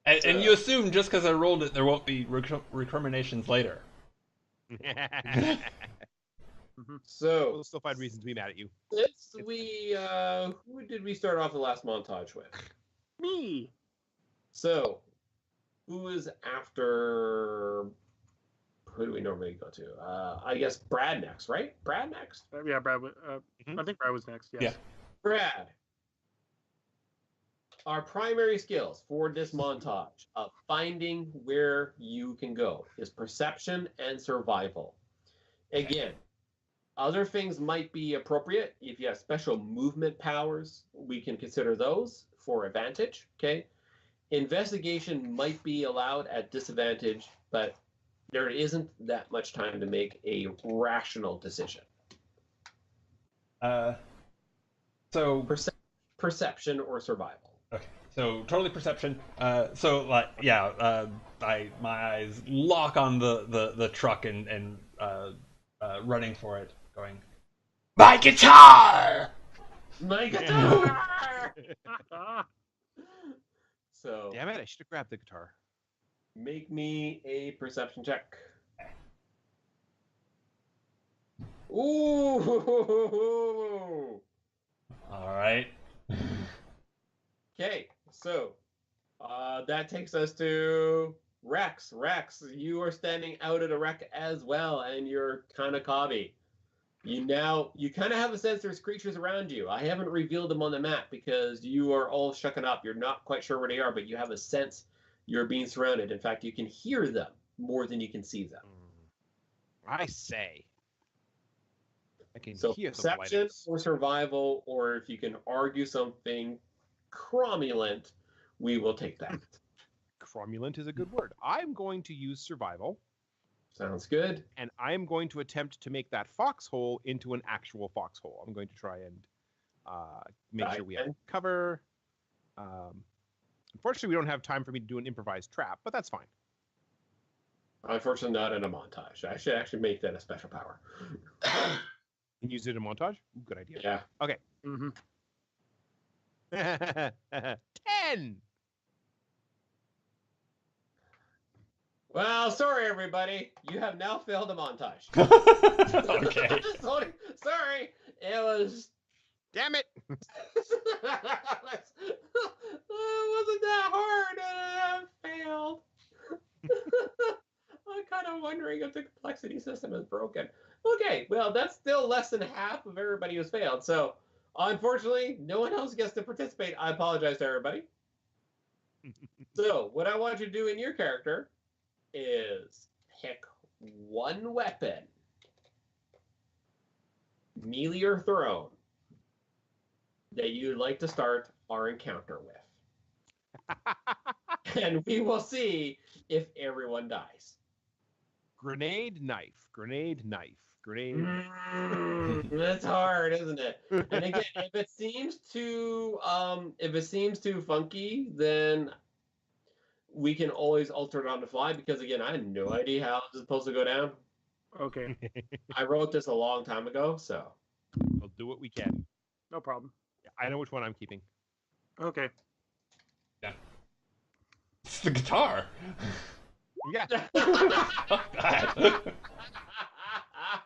And you assume just because I rolled it, there won't be recriminations later. So we'll still find reasons to be mad at you. Who did we start off the last montage with? Me. So, who is after? Who do we normally go to? I guess Brad next, right? Brad next? Yeah, Brad. I think Brad was next. Yes. Yeah. Brad. Our primary skills for this montage of finding where you can go is perception and survival. Again, other things might be appropriate. If you have special movement powers, we can consider those for advantage. Okay. Investigation might be allowed at disadvantage, but there isn't that much time to make a rational decision. So perception or survival. Okay, so totally perception. My eyes lock on the truck and running for it, going, my guitar! My guitar! So damn it, I should have grabbed the guitar. Make me a perception check. Ooh! All right. Okay, so that takes us to Rex. Rex, you are standing out of the wreck as well, and you're kind of cobby. You kind of have a sense there's creatures around you. I haven't revealed them on the map because you are all shucking up. You're not quite sure where they are, but you have a sense you're being surrounded. In fact, you can hear them more than you can see them. I say. I can hear perception or survival, or if you can argue something cromulent, we will take that. Cromulent is a good word. I'm going to use survival. Sounds good. And I'm going to attempt to make that foxhole into an actual foxhole. I'm going to try and make sure we have cover. Unfortunately, we don't have time for me to do an improvised trap, but that's fine. Unfortunately, not in a montage. I should actually make that a special power. And use it in a montage? Good idea. Yeah. Okay. 10! Well, sorry, everybody. You have now failed a montage. Okay. Sorry. It was... Damn it! It wasn't that hard, and I failed. I'm kind of wondering if the complexity system is broken. Okay, well, that's still less than half of everybody who's failed. So, unfortunately, no one else gets to participate. I apologize to everybody. So, what I want you to do in your character is pick one weapon, melee or thrown, that you'd like to start our encounter with. And we will see if everyone dies. Grenade, knife. Grenade, knife. grenade. That's hard, isn't it? And again, if it seems too funky, then we can always alter it on the fly. Because again, I had no idea how this is supposed to go down. Okay. I wrote this a long time ago, so We'll do what we can. No problem. I know which one I'm keeping. Okay. Yeah. It's the guitar. Yeah.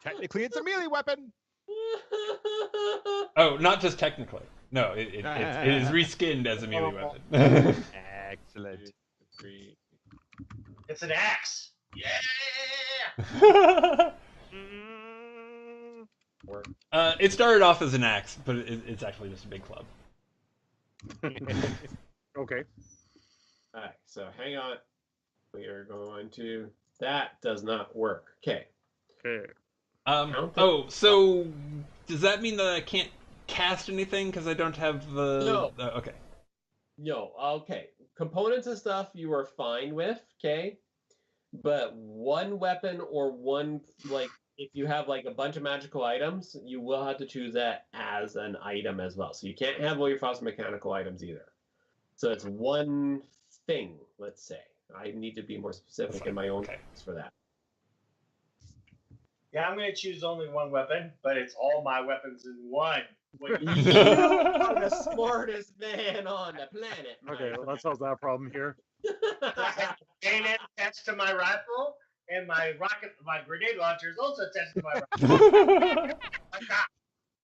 Technically, it's a melee weapon. Oh, not just technically. No, it is reskinned as a melee weapon. Excellent. It's an axe. Yeah. It started off as an axe, but it's actually just a big club. Okay. All right, so hang on. We are going to. That does not work. Okay. Okay. So does that mean that I can't cast anything because I don't have the? No. Okay. No. Okay. Components and stuff you are fine with. Okay. But one weapon or one, like, if you have like a bunch of magical items, you will have to choose that as an item as well. So you can't have all your fast mechanical items either. So it's one thing, let's say. I need to be more specific in my own case for that. Yeah, I'm going to choose only one weapon, but it's all my weapons in one. You are the smartest man on the planet. Okay, well, that solves that problem here. Bayonet attached to my rifle, and my grenade launcher is also attached to my rifle. I got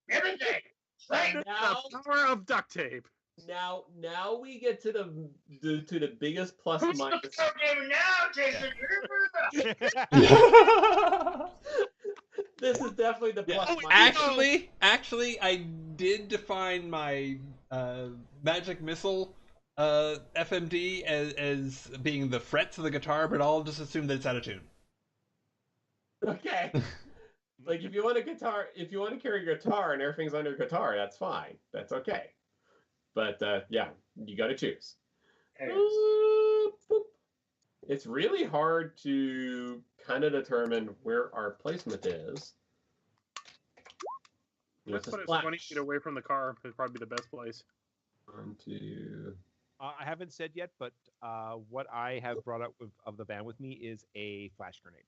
everything. Right now, the power of duct tape. Now we get to the biggest plus Who's minus. the pro gamer now, Jason? This is definitely the plus minus. Actually, I did define my magic missile FMD as being the frets of the guitar, but I'll just assume that it's out of tune. Okay. Like if you want to carry your guitar and everything's on your guitar, that's fine. That's okay. But yeah, you got to choose. It's really hard to kind of determine where our placement is. Let's put it 20 feet away from the car. It's probably the best place. 1, 2. I haven't said yet, but what I have brought up of the band with me is a flash grenade.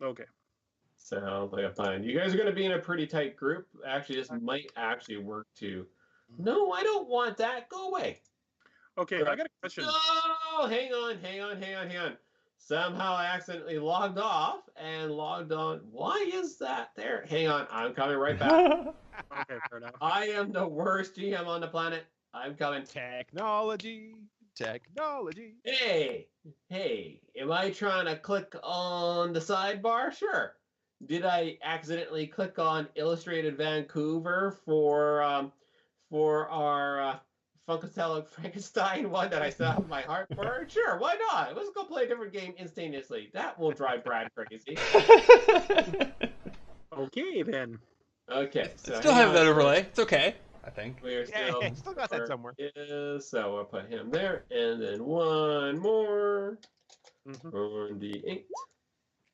Okay. Sounds like a plan. You guys are going to be in a pretty tight group. Actually, this might actually work too. No, I don't want that. Go away. Okay, I got a question. No, hang on. Somehow I accidentally logged off and logged on. Why is that there? Hang on, I'm coming right back. Okay, fair enough. I am the worst GM on the planet. I'm coming. Technology. Hey, am I trying to click on the sidebar? Sure. Did I accidentally click on Illustrated Vancouver for our Funkadelic Frankenstein one that I still have my heart for? Sure, why not? Let's go play a different game instantaneously. That won't drive Brad crazy. Okay, then. Okay. So still have that overlay. It's okay, I think. We're still got that somewhere. So I'll put him there, and then one more on the 8.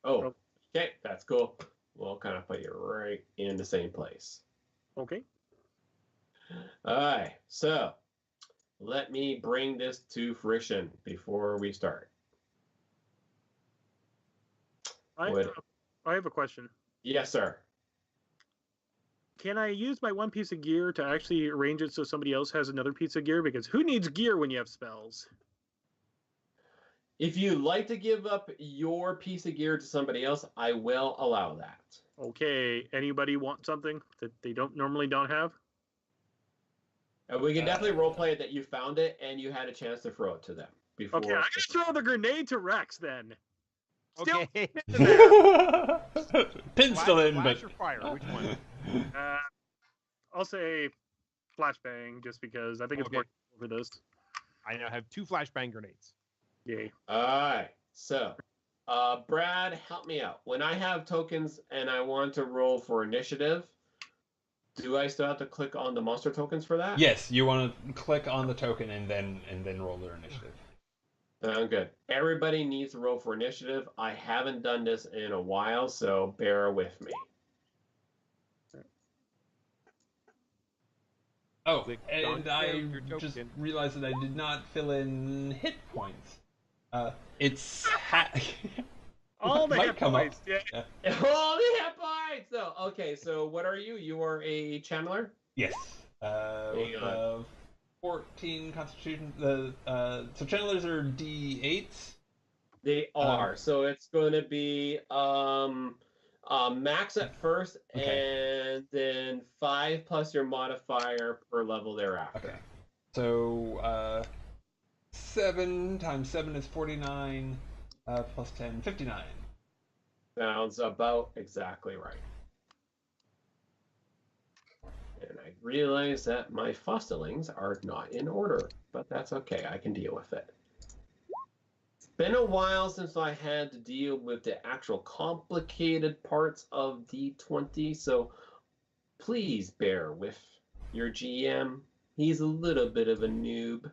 Oh, okay, that's cool. We'll kind of put you right in the same place. Okay. All right, so let me bring this to fruition before we start. I have a question. Yes, sir. Can I use my one piece of gear to actually arrange it so somebody else has another piece of gear? Because who needs gear when you have spells? If you like to give up your piece of gear to somebody else, I will allow that. Okay. Anybody want something that they normally don't have? We can definitely roleplay it that you found it and you had a chance to throw it to them before. Okay, I'm gonna throw the grenade to Rex then. Still Okay. Pin's still in, flash but or fire? Which one? I'll say flashbang just because I think it's more for this. I now have 2 flashbang grenades. Yay. All right. So, Brad, help me out. When I have tokens and I want to roll for initiative, do I still have to click on the monster tokens for that? yes, you want to click on the token and then roll their initiative. Sound good. Everybody needs to roll for initiative. I haven't done this in a while, so bear with me. Oh, Click and on I character just token. realized that I did not fill in hit points. It's All the might hit come up. points. Yeah. Holy hit points! So, okay, so what are you? You are a channeler? Yes. Hang With 14 constitution. So channelers are D8s. They are. So it's going to be max at first, Okay. and then 5 plus your modifier per level thereafter. Okay. So 7 times 7 is 49. Plus 10, 59. Sounds about exactly right. And I realize that my fosterlings are not in order, but that's okay. I can deal with it. It's been a while since I had to deal with the actual complicated parts of D20, so please bear with your GM. He's a little bit of a noob.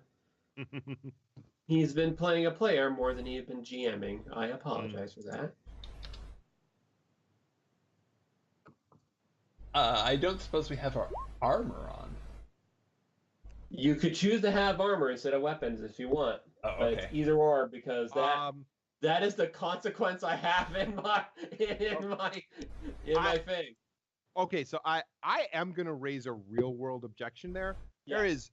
He's been playing a player more than he's been GMing. I apologize for that. I don't suppose we have our armor on. You could choose to have armor instead of weapons if you want. Oh, But okay. it's either or, because that is the consequence I have in my thing. Okay, so I am gonna raise a real world objection there. Yes. There is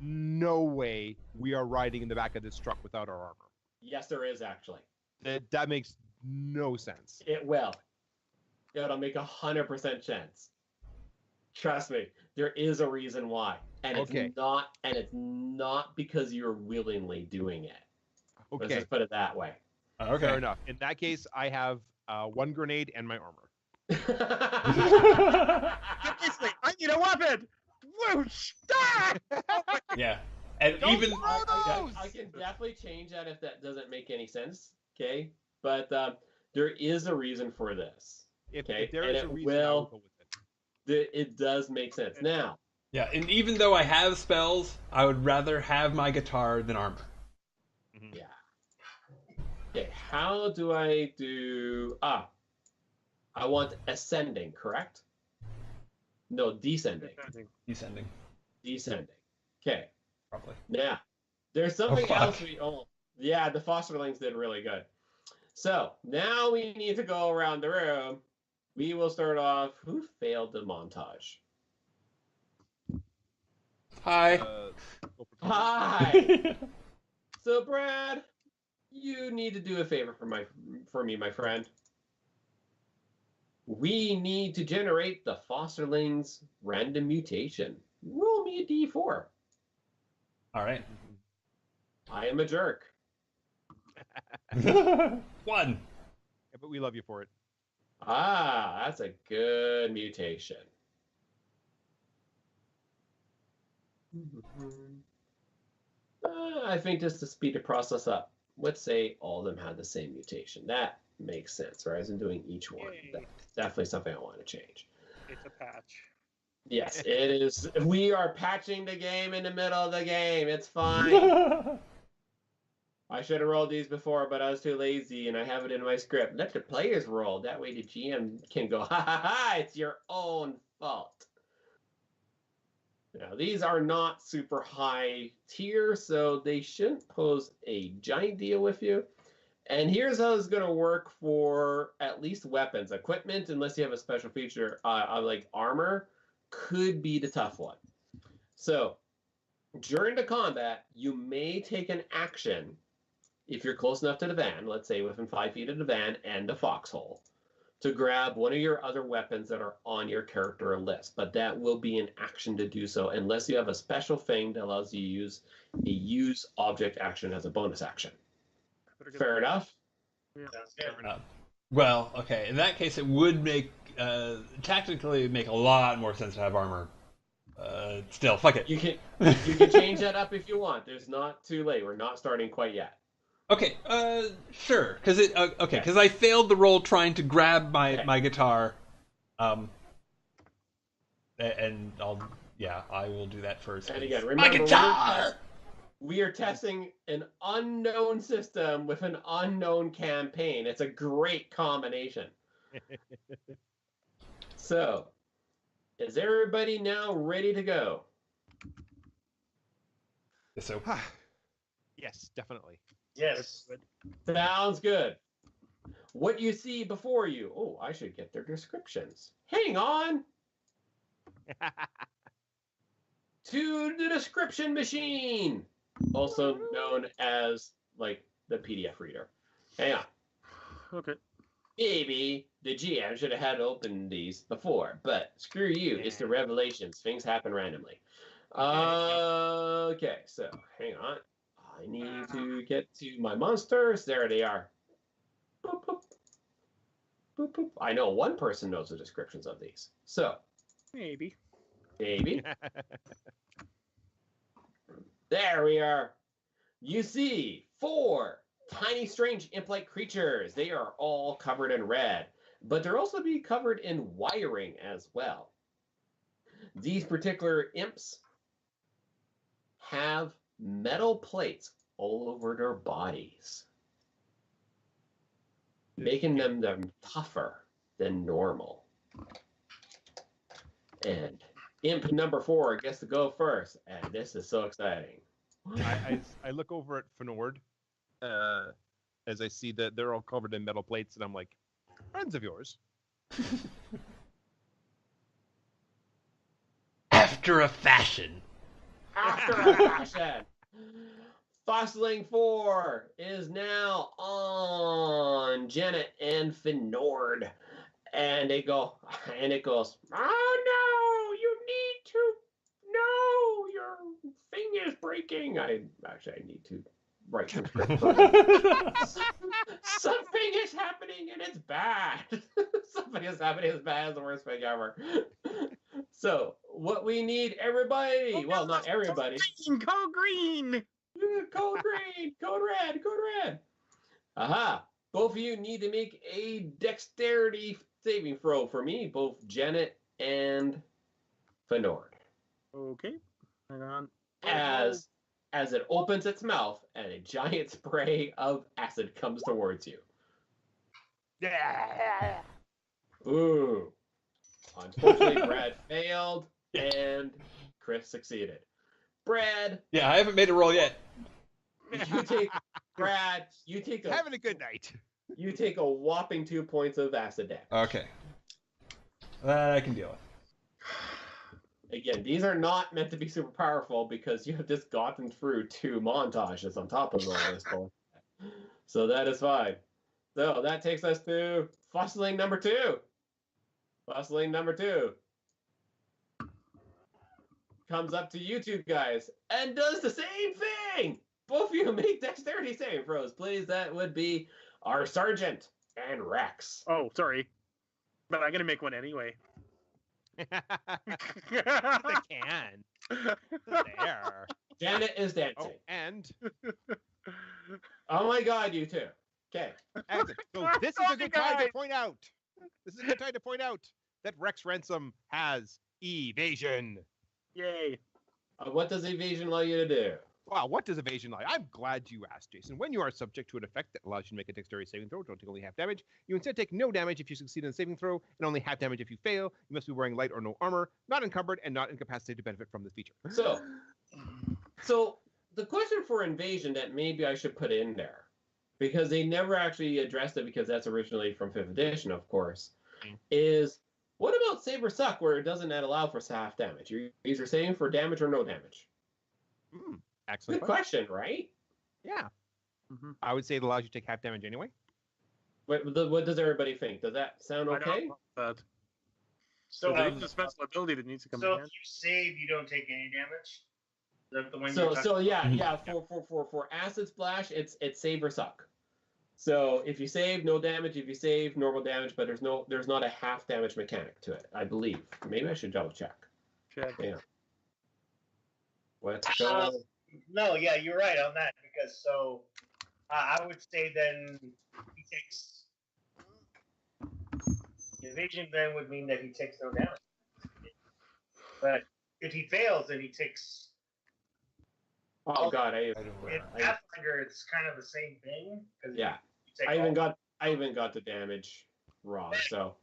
no way we are riding in the back of this truck without our armor. Yes, there is actually. That makes no sense. It will. It'll make 100% sense. Trust me, there is a reason why, and it's not because you're willingly doing it. Okay, Let's just put it that way. Okay. fair enough. In that case, I have 1 grenade and my armor. Basically, I need a weapon. Whoosh! Ah! Yeah. And Don't even throw those! I can definitely change that if that doesn't make any sense. Okay, but there is a reason for this. If Okay, there and is a it reason, I will go with it. It does make sense. Now, yeah, and even though I have spells, I would rather have my guitar than armor. Mhm. yeah. Okay, how do I do? I want ascending, correct? No, descending. Descending, Descending. Okay. probably. Now, there's something fuck. else yeah, the fosterlings did really good. So now we need to go around the room. We will start off. Who failed the montage? Hi. Go for Hi. So Brad, you need to do a favor for me, my friend. We need to generate the fosterlings random mutation. Roll me a d4. All right. I am a jerk. 1. Yeah, but we love you for it. That's a good mutation. I think just to speed the process up, let's say all of them had the same mutation. That makes sense, right? As in doing each one. Yay. That's definitely something I want to change. It's a patch. Yes, it is. We are patching the game in the middle of the game. It's fine. I should have rolled these before, but I was too lazy, and I have it in my script. Let the players roll. That way the GM can go, ha ha ha, it's your own fault. Now, these are not super high tier, so they shouldn't pose a giant deal with you. And here's how it's going to work for at least weapons. Equipment, unless you have a special feature like armor, could be the tough one. So, during the combat, you may take an action if you're close enough to the van, let's say within 5 feet of the van and the foxhole, to grab one of your other weapons that are on your character list. But that will be an action to do so unless you have a special thing that allows you to use a use object action as a bonus action. Fair enough? Yeah. Sounds good. Well, okay. In that case, it would make tactically make a lot more sense to have armor. Still, fuck it. You can change that up if you want. There's not too late. We're not starting quite yet. Okay, sure. Because I failed the roll trying to grab my guitar, and I will do that first. And again, my remember, guitar. we are testing an unknown system with an unknown campaign. It's a great combination. So, is everybody now ready to go? So. Yes, definitely. Yes. Sounds good. What you see before you. Oh, I should get their descriptions. Hang on. To the description machine, also known as like the PDF reader. Hang on. Okay. Maybe the GM should have had opened these before, but screw you. It's the Revelations. Things happen randomly. Okay, so hang on. I need to get to my monsters. There they are. Boop, boop. Boop, boop. I know one person knows the descriptions of these. So, Maybe. There we are. You see 4 tiny, strange imp-like creatures. They are all covered in red, but they're also be covered in wiring as well. These particular imps have metal plates all over their bodies, making them tougher than normal. And imp number 4 gets to go first, and this is so exciting. I look over at Fenord as I see that they're all covered in metal plates, and I'm like, friends of yours. After a fashion. Fossiling 4 is now on Janet and Fenord. And it goes, oh no, you need to, no, your thing is breaking. I need to write some script. Something is happening and it's bad. Something is happening, it's bad, it's the worst thing ever. So, what we need, everybody, well, not everybody. Code green! Code green, code red. Aha, both of you need to make a dexterity saving throw for me, both Janet and Fenord. Okay. Hang on. As it opens its mouth and a giant spray of acid comes towards you. Ooh. Unfortunately, Brad failed and Chris succeeded. Brad. Yeah, I haven't made a roll yet. Brad, you take having a good night. You take a whopping 2 points of acid damage. Okay. That I can deal with. Again, these are not meant to be super powerful because you have just gotten through 2 montages on top of all this. So that is fine. So that takes us to fossiling number 2. Fossiling number 2 comes up to you two guys and does the same thing. Both of you make dexterity saving throws, please. That would be our sergeant and Rex. Oh, sorry. But I'm going to make one anyway. They can. There. Janet is dancing. Oh, and oh my god, you two. Okay. So this is a good time to point out. This is a good time to point out that Rex Ransom has evasion. Yay. What does evasion allow you to do? Wow, what does evasion like? I'm glad you asked, Jason. When you are subject to an effect that allows you to make a dexterity saving throw, don't take only half damage. You instead take no damage if you succeed in the saving throw, and only half damage if you fail. You must be wearing light or no armor, not encumbered, and not incapacitated to benefit from this feature. So the question for invasion that maybe I should put in there, because they never actually addressed it because that's originally from 5th edition, of course, is what about Saber Suck where it doesn't allow for half damage? You're either saving for damage or no damage. Excellent. Good question, right? Yeah. Mm-hmm. I would say it allows you to take half damage anyway. What does everybody think? Does that sound okay? So there's a special ability that needs to come in. So if you save, you don't take any damage? Is that the one for Acid Splash, it's save or suck. So if you save, no damage. If you save, normal damage, but there's not a half damage mechanic to it, I believe. Maybe I should double check. Yeah. Let's go. No, yeah, you're right on that, because I would say then he takes evasion. Then would mean that he takes no damage. But if he fails, then he takes. Oh God, in Pathfinder, it's kind of the same thing. Yeah, I even got the damage wrong, so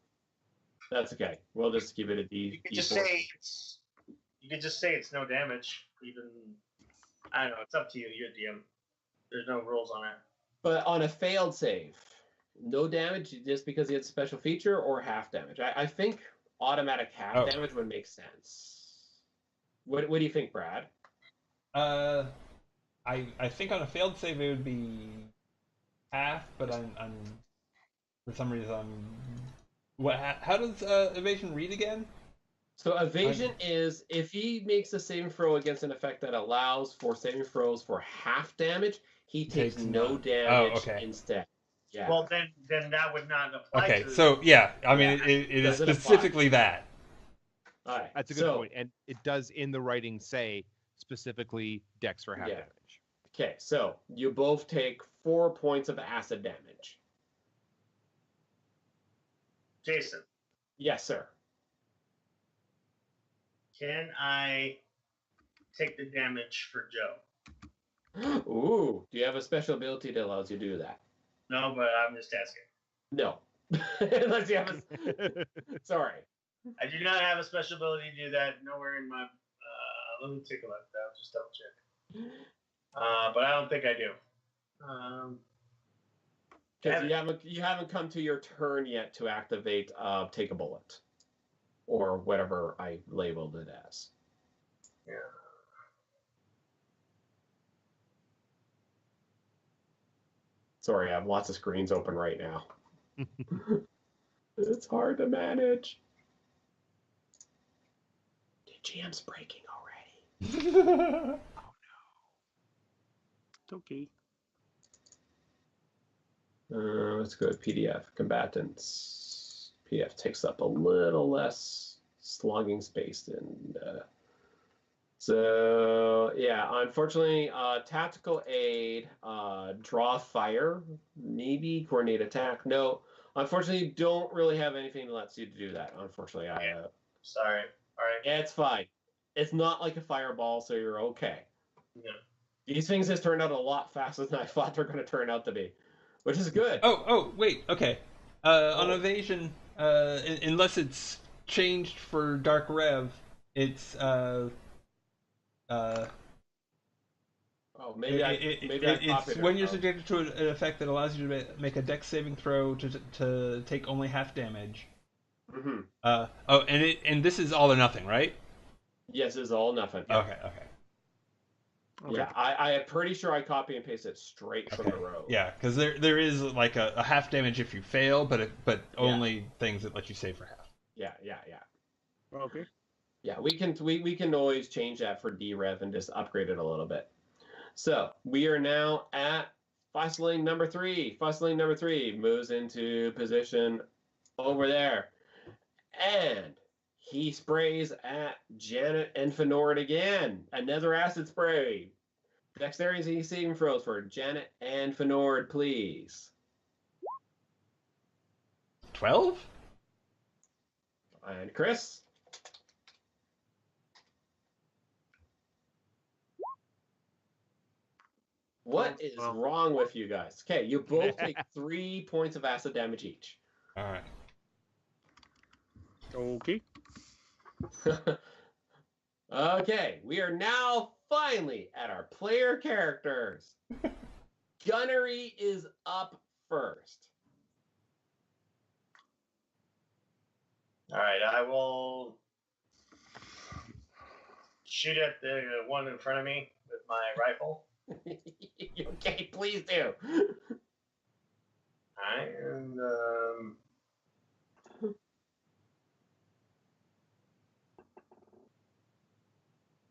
that's okay. We'll just give it a D. You could just say it's no damage, even. I don't know. It's up to you. You're DM. There's no rules on it. But on a failed save, no damage just because he had a special feature, or half damage. I think automatic half damage would make sense. What do you think, Brad? I think on a failed save it would be half, but I'm for some reason how does evasion read again? So evasion is if he makes a saving throw against an effect that allows for saving throws for half damage, he takes no damage instead. Yeah. Well, then that would not apply. Okay, so yeah, I mean it is specifically that. All right, that's a good point, and it does in the writing say specifically Dex for half damage. Okay, so you both take 4 points of acid damage. Jason. Yes, sir. Can I take the damage for Joe? Ooh, do you have a special ability that allows you to do that? No, but I'm just asking. No. Unless you have a... Sorry. I do not have a special ability to do that. Nowhere in my... let me take a look. I'll just double check. But I don't think I do. Because you haven't come to your turn yet to activate Take a Bullet. Or whatever I labeled it as. Yeah. Sorry, I have lots of screens open right now. It's hard to manage. The GM's breaking already. Oh no. It's okay. Let's go to PDF. Combatants. PDF takes up a little less slogging space than... So, yeah, unfortunately, tactical aid, draw fire, maybe coordinate attack. No, unfortunately, you don't really have anything that lets you do that, unfortunately. Sorry. All right. Yeah, it's fine. It's not like a fireball, so you're okay. Yeah. These things just turned out a lot faster than I thought they're going to turn out to be, which is good. Oh, wait, okay. On evasion, unless it's changed for Dark Rev, it's... maybe it's when you're subjected to an effect that allows you to make a Dex saving throw to take only half damage. Mm-hmm. And this is all or nothing, right? Yes, it's all or nothing. Yeah. Okay. Yeah, I am pretty sure I copy and paste it straight from the road. Yeah, because there is like a half damage if you fail, but only things that let you save for half. Yeah. Okay. Yeah, we can always change that for D-Rev and just upgrade it a little bit. So we are now at Fussling number 3. Fussling number 3 moves into position over there. And he sprays at Janet and Fenord again. Another acid spray. Dexterity saving throws for Janet and Fenord, please. 12? And Chris? What is wrong with you guys? Okay, you both take 3 points of acid damage each. All right. Okay. Okay, we are now finally at our player characters. Gunnery is up first. All right, I will shoot at the one in front of me with my rifle. Okay, please do. Alright, and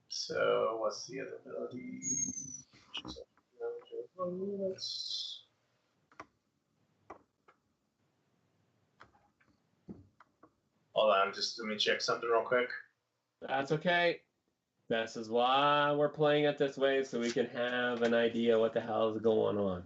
so what's the other ability? Hold on, just let me check something real quick. That's okay. This is why we're playing it this way, so we can have an idea what the hell is going on.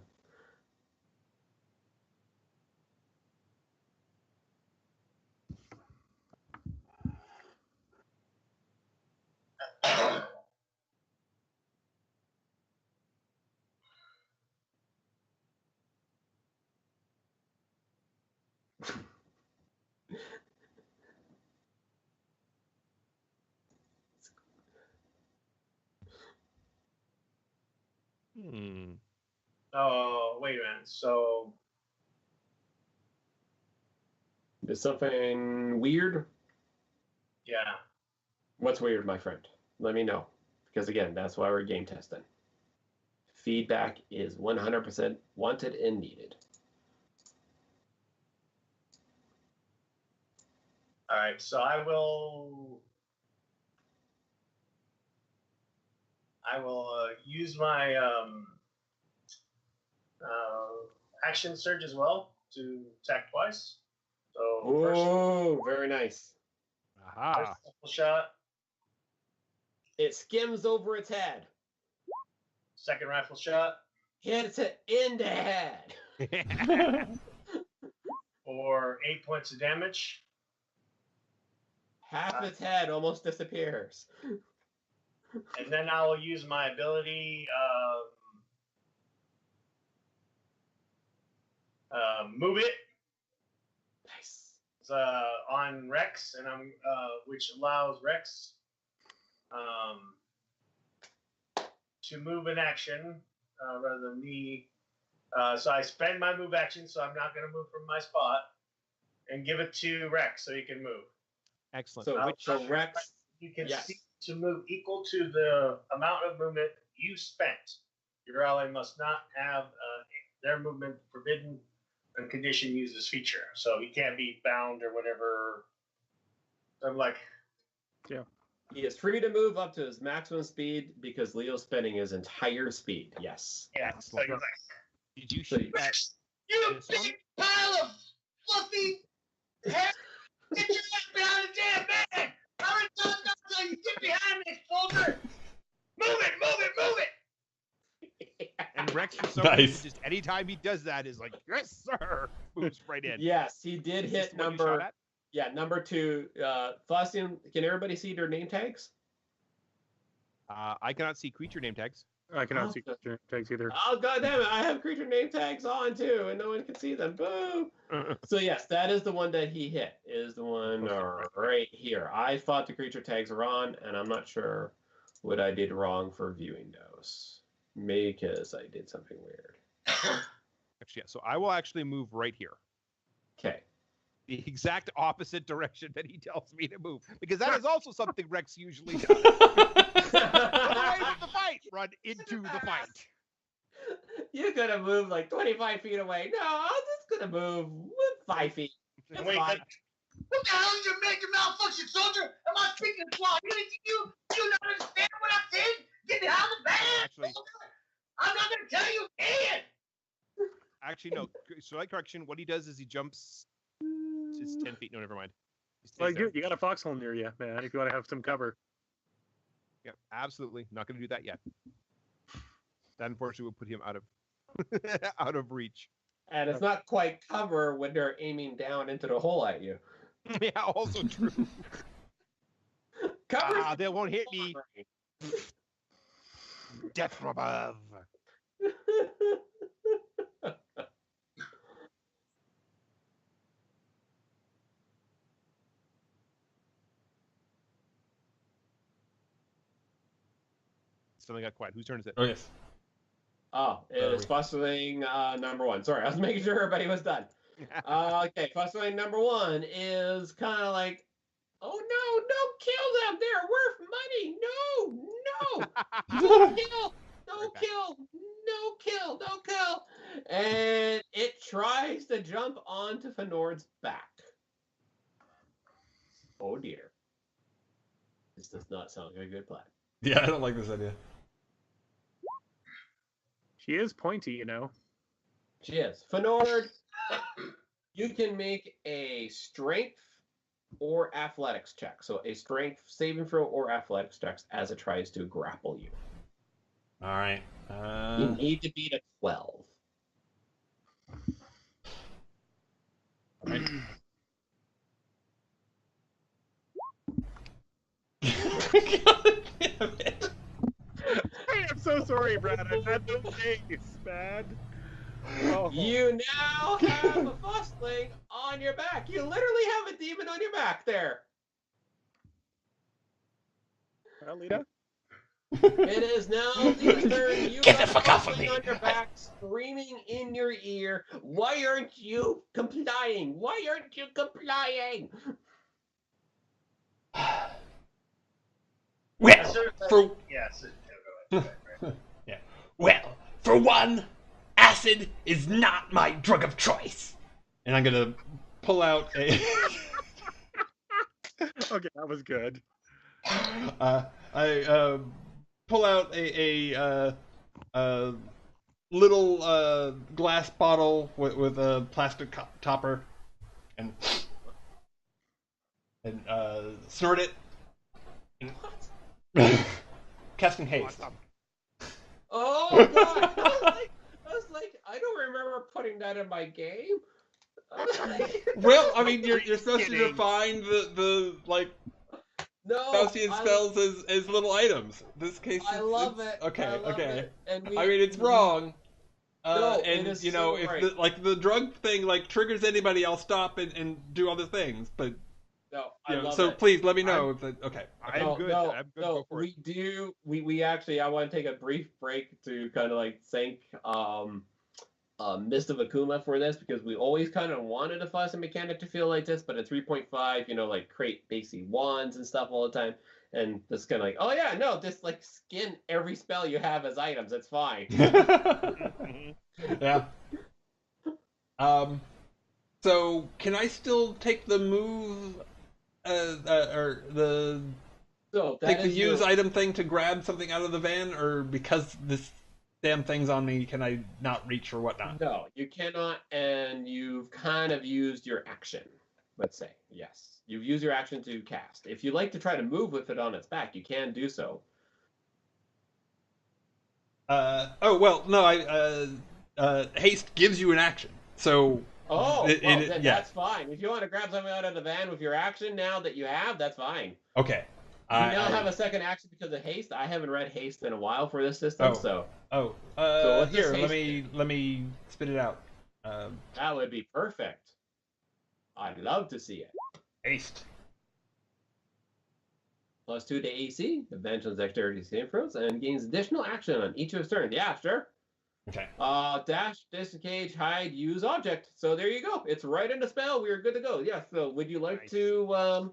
Oh, wait a minute. So Is something weird? yeah. What's weird, my friend? Let me know. Because again, that's why we're game testing. Feedback is 100% wanted and needed. All right. So I will use my action surge as well to attack twice. So Oh, very nice. Aha. first shot, It skims over its head. second rifle shot Hits it in the head. for 8 points of damage. Half its head almost disappears. And then I will use my ability, move it. Nice. It's on Rex, and I'm which allows Rex to move in action rather than me. So I spend my move action, so I'm not going to move from my spot, and give it to Rex so he can move. Excellent. So Rex, You can yes. seek to move equal to the amount of movement you spent. Your ally must not have their movement forbidden and condition use this feature. So he can't be bound or whatever. I'm like, He is free to move up to his maximum speed because Leo's spending his entire speed. Yes. yeah. So you're like, Did you So shoot that? you This one? big pile of fluffy hair! Get your ass behind the damn man! How many times until you get behind me, soldier? Move it, move it, move it! And Rex, for some Nice. reason, just anytime he does that, is like, yes, sir, moves right in. Yes, he did Is this hit the one you shot number. at? Yeah, number 2. Faustian, can everybody see their name tags? I cannot see creature name tags. I cannot see creature tags either. Oh, god damn it, I have creature name tags on too, and no one can see them. Boo! So yes, that is the one that he hit. Is the one right here. I thought the creature tags were on, and I'm not sure what I did wrong for viewing those. Maybe because I did something weird. Actually, yeah. So I will actually move right here. Okay. The exact opposite direction that he tells me to move. Because that is also something Rex usually does. Run away from the fight. Run into the fight. You're gonna move like 25 feet away. No, I'm just gonna move 5 feet. It's Wait, fine. what the hell is your major malfunction, soldier? Am I speaking Swahili to you? Do you not understand what I'm saying? Get behind the van! Actually- I'm not going to tell you again! Actually, no. Slight correction. What he does is he jumps. It's 10 feet. No, never mind. He stays Well, there. you got a foxhole near you, man. If you want to have some cover. Yeah, absolutely. Not going to do that yet. That unfortunately will put him out of out of reach. And it's not quite cover when they're aiming down into the hole at you. Yeah, also true. Cover. They won't hit me. Death from above. Something got quiet. Whose turn is it? Oh yes. Oh, it's Fussling number 1. Sorry, I was making sure everybody was done. Okay, Fussling number 1 is kind of like, oh no, don't kill them. They're worth money. No, don't kill. Don't kill. No kill. Don't kill. And it tries to jump onto Fenord's back. Oh dear. This does not sound like a good plan. Yeah, I don't like this idea. She is pointy, you know. She is. Fenord, you can make a strength or athletics check. So a strength saving throw or athletics checks as it tries to grapple you. All right. You need to beat a 12. Right. God damn it. I am so sorry, Brad. I've had those days, man. Oh. You now have a Fussling on your back. You literally have a demon on your back there. Well, Lita? It is now Lee's turn. You Get the got fuck off of something me. on your back, screaming in your ear. Why aren't you complying? Why aren't you complying? Well, for yes. yeah. Well, for one, acid is not my drug of choice. And I'm gonna pull out a. Okay, that was good. I pull out a little glass bottle with a plastic topper and snort it. Casting haste. Awesome. Oh god! I was like, I don't remember putting that in my game. Well, I mean, you're supposed to Kidding. define the like no, Faustian spells as little items. In this case, I love it. Okay, I love okay. it. And I mean, it's wrong. No, and it is you know, so if right. the drug thing like triggers anybody, I'll stop and do other things. But No, you I know, love so it. please let me know if that. Okay. I'm good. No, I'm good. no, Go for it. we do. We actually. I want to take a brief break to kind of like thank Mist of Akuma for this, because we always kind of wanted a fuss and mechanic to feel like this, but at 3.5, you know, like create basic wands and stuff all the time, and just kind of like, oh yeah, no, just like skin every spell you have as items. It's fine. Yeah. So can I still take the move, or the So that take the is use your- item thing to grab something out of the van, or because this damn thing's on me, can I not reach or whatnot? No, you cannot, and you've kind of used your action. Let's say yes, you've used your action to cast. If you like to try to move with it on its back, you can do so. Oh well, no. Haste gives you an action, so Oh, It- well, it- then yeah. that's fine. If you want to grab something out of the van with your action now that you have, that's fine. okay. You now have a second action because of haste. I haven't read haste in a while for this system, so Oh, So what's this here, haste let me spit it out. that would be perfect. I'd love to see it. Haste. +2 to AC, advantage on dexterity saving throws, and gains additional action on each of his turns. Yeah, sure. Okay. Dash, disengage, hide, use object. So there you go. It's right in the spell. We are good to go. Yeah. So would you like Nice. to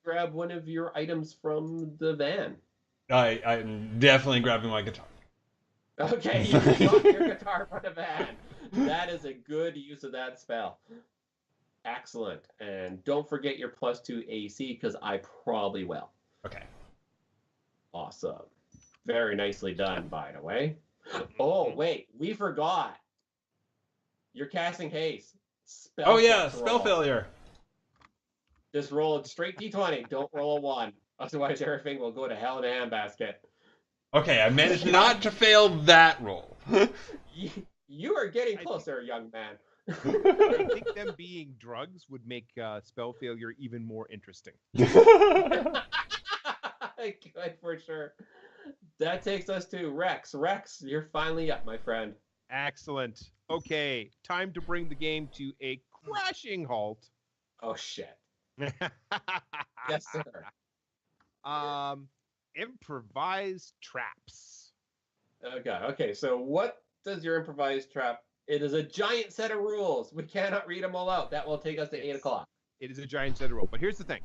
grab one of your items from the van? I'm definitely grabbing my guitar. Okay, you can drop your guitar from the van. That is a good use of that spell. Excellent. And don't forget your +2 AC, because I probably will. Okay. Awesome. Very nicely done, by the way. Oh, wait, we forgot. You're casting haste. Spell Oh yeah, check spell roll. failure. Just roll a straight d20. Don't roll a 1. Otherwise, everything will go to hell in a handbasket. Okay, I managed not to fail that roll. You are getting closer, young man. I think them being drugs would make spell failure even more interesting. Good for sure. That takes us to Rex. Rex, you're finally up, my friend. Excellent. Okay, time to bring the game to a crashing halt. Oh shit. Yes, sir. Improvised traps. Okay. So what does your improvised trap? It is a giant set of rules. We cannot read them all out. That will take us to 8 o'clock. It is a giant set of rules. But here's the thing.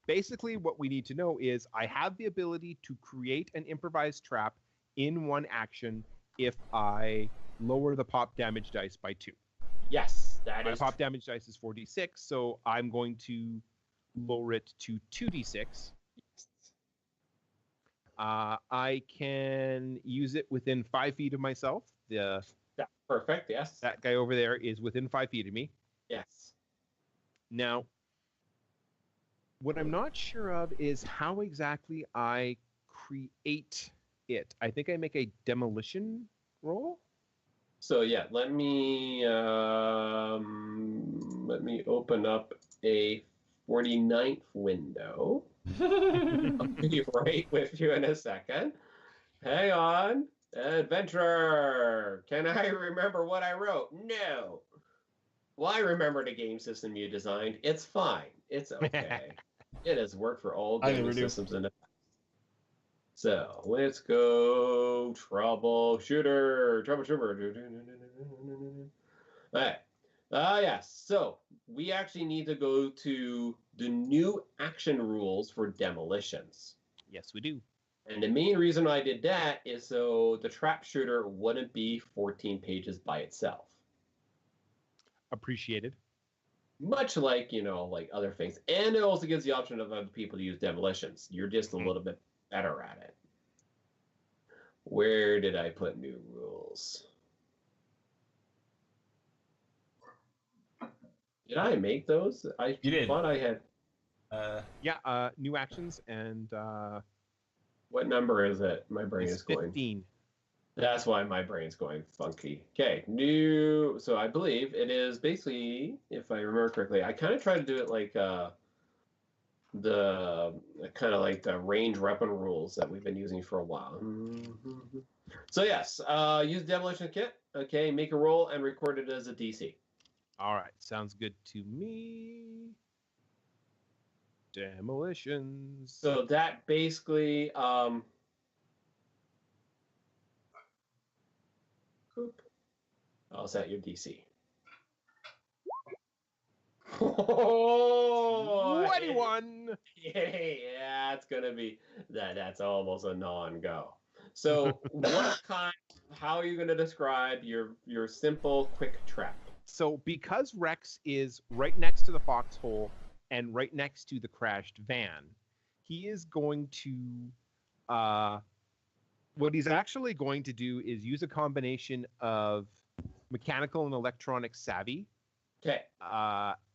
Basically, what we need to know is I have the ability to create an improvised trap in one action if I lower the pop damage dice by 2. Yes, that My is. pop damage dice is 4d6, so I'm going to lower it to 2d6. I can use it within 5 feet of myself. That's perfect. Yes. That guy over there is within 5 feet of me. Yes. Now, what I'm not sure of is how exactly I create it. I think I make a demolition roll. So yeah, let me open up a 49th window. I'll be right with you in a second. Hang on. Adventurer, can I remember what I wrote? No. Well, I remember the game system you designed. It's fine. It's okay. It has worked for all I gaming never do. systems in the past. So let's go troubleshooter. All right. Yes. So we actually need to go to the new action rules for demolitions. Yes, we do. And the main reason I did that is so the trap shooter wouldn't be 14 pages by itself. Appreciated. Much like, like other things. And it also gives the option of other people to use demolitions. You're just a little bit better at it. Where did I put new rules? Did I make those? You did. Thought I had. New actions and What number is it? My brain is going. 15. That's why my brain's going funky. Okay, new. So I believe it is basically, if I remember correctly, I kind of try to do it like the kind of like the range weapon rules that we've been using for a while. So yes, use demolition kit. Okay, make a roll and record it as a DC. All right, sounds good to me. Demolitions. So that basically, oh, is that your DC? Oh, 21. Yeah, it's gonna be that. That's almost a non-go. So, how are you gonna describe your simple quick trap? So because Rex is right next to the foxhole and right next to the crashed van, he is going to what he's actually going to do is use a combination of mechanical and electronic savvy. Okay.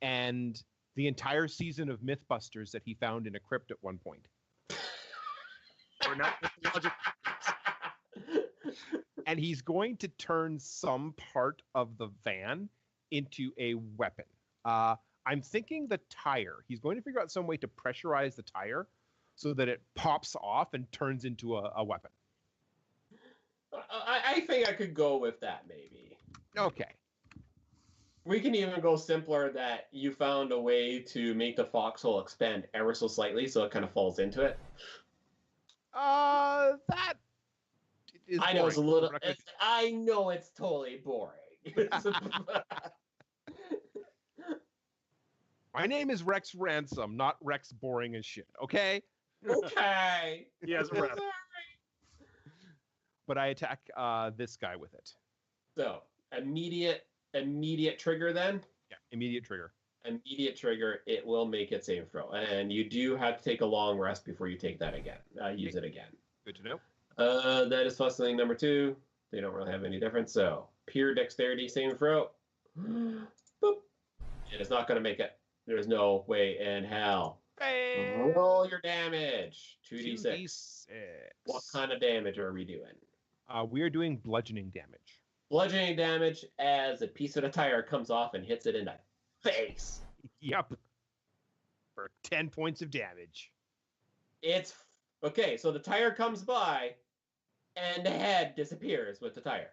And the entire season of Mythbusters that he found in a crypt at one point. We're not And he's going to turn some part of the van into a weapon. I'm thinking the tire. He's going to figure out some way to pressurize the tire so that it pops off and turns into a weapon. I think I could go with that, maybe. Okay. We can even go simpler that you found a way to make the foxhole expand ever so slightly so it kind of falls into it. That is I know boring. it's a little. I know it's totally boring. My name is Rex Ransom, not Rex Boring as shit. Okay. Okay. Yes, Sorry. But I attack this guy with it. So immediate trigger then. Yeah, immediate trigger. Immediate trigger. It will make it save throw, and you do have to take a long rest before you take that again. Use it again. Good to know. That is fusseling number 2. They don't really have any difference. So pure dexterity saving throw. Boop. It is not going to make it. There's no way in hell. Hey. Roll your damage. 2d6. 2d6. What kind of damage are we doing? We are doing bludgeoning damage. Bludgeoning damage as a piece of the tire comes off and hits it in the face. Yep. For 10 points of damage. It's okay. So the tire comes by, and the head disappears with the tire.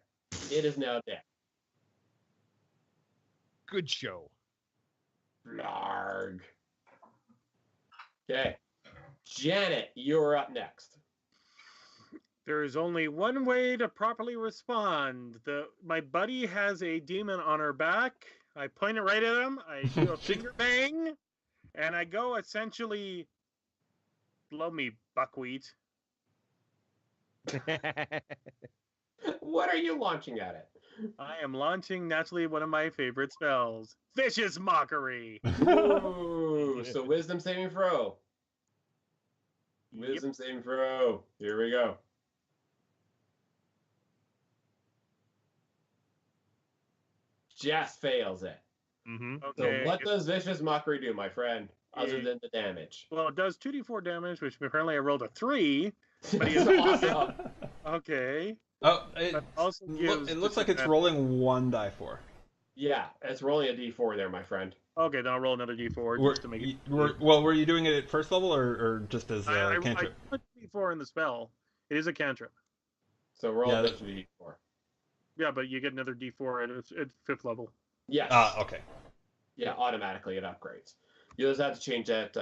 It is now dead. Good show. Blarg. Okay. Janet, you're up next. There is only one way to properly respond. My buddy has a demon on her back. I point it right at him. I do a finger bang, and I go essentially, blow me buckwheat. What are you launching at it? I am launching naturally one of my favorite spells, Vicious Mockery. Ooh, so wisdom saving throw. Wisdom saving throw. Here we go. Just fails it. Mm-hmm. Okay. So what does Vicious Mockery do, my friend, other than the damage? Well, it does 2d4 damage, which apparently I rolled a 3. But he That's is awesome. Okay. Oh, it Also gives it looks like it's rolling 1d4. Yeah, it's rolling a d4 there, my friend. Okay, then I'll roll another d4 just to make it. Were you doing it at first level or just as I cantrip? put d4 in the spell. It is a cantrip. So roll Yeah, a d4. Yeah, but you get another d4 at 5th level. Yes. Okay. Yeah, automatically it upgrades. You just have to change that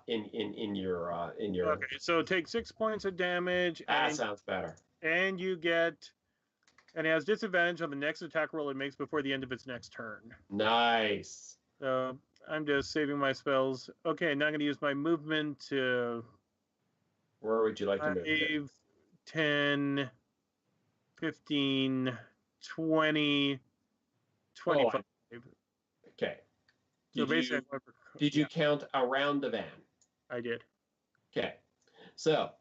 in your. Okay, so take 6 points of damage. That sounds better. And you get, and it has disadvantage on the next attack roll it makes before the end of its next turn. Nice. So I'm just saving my spells. Okay, now I'm going to use my movement to. Where would you like to move? 10, 15, 20, 25. Okay. Did you count around the van? I did. Okay. So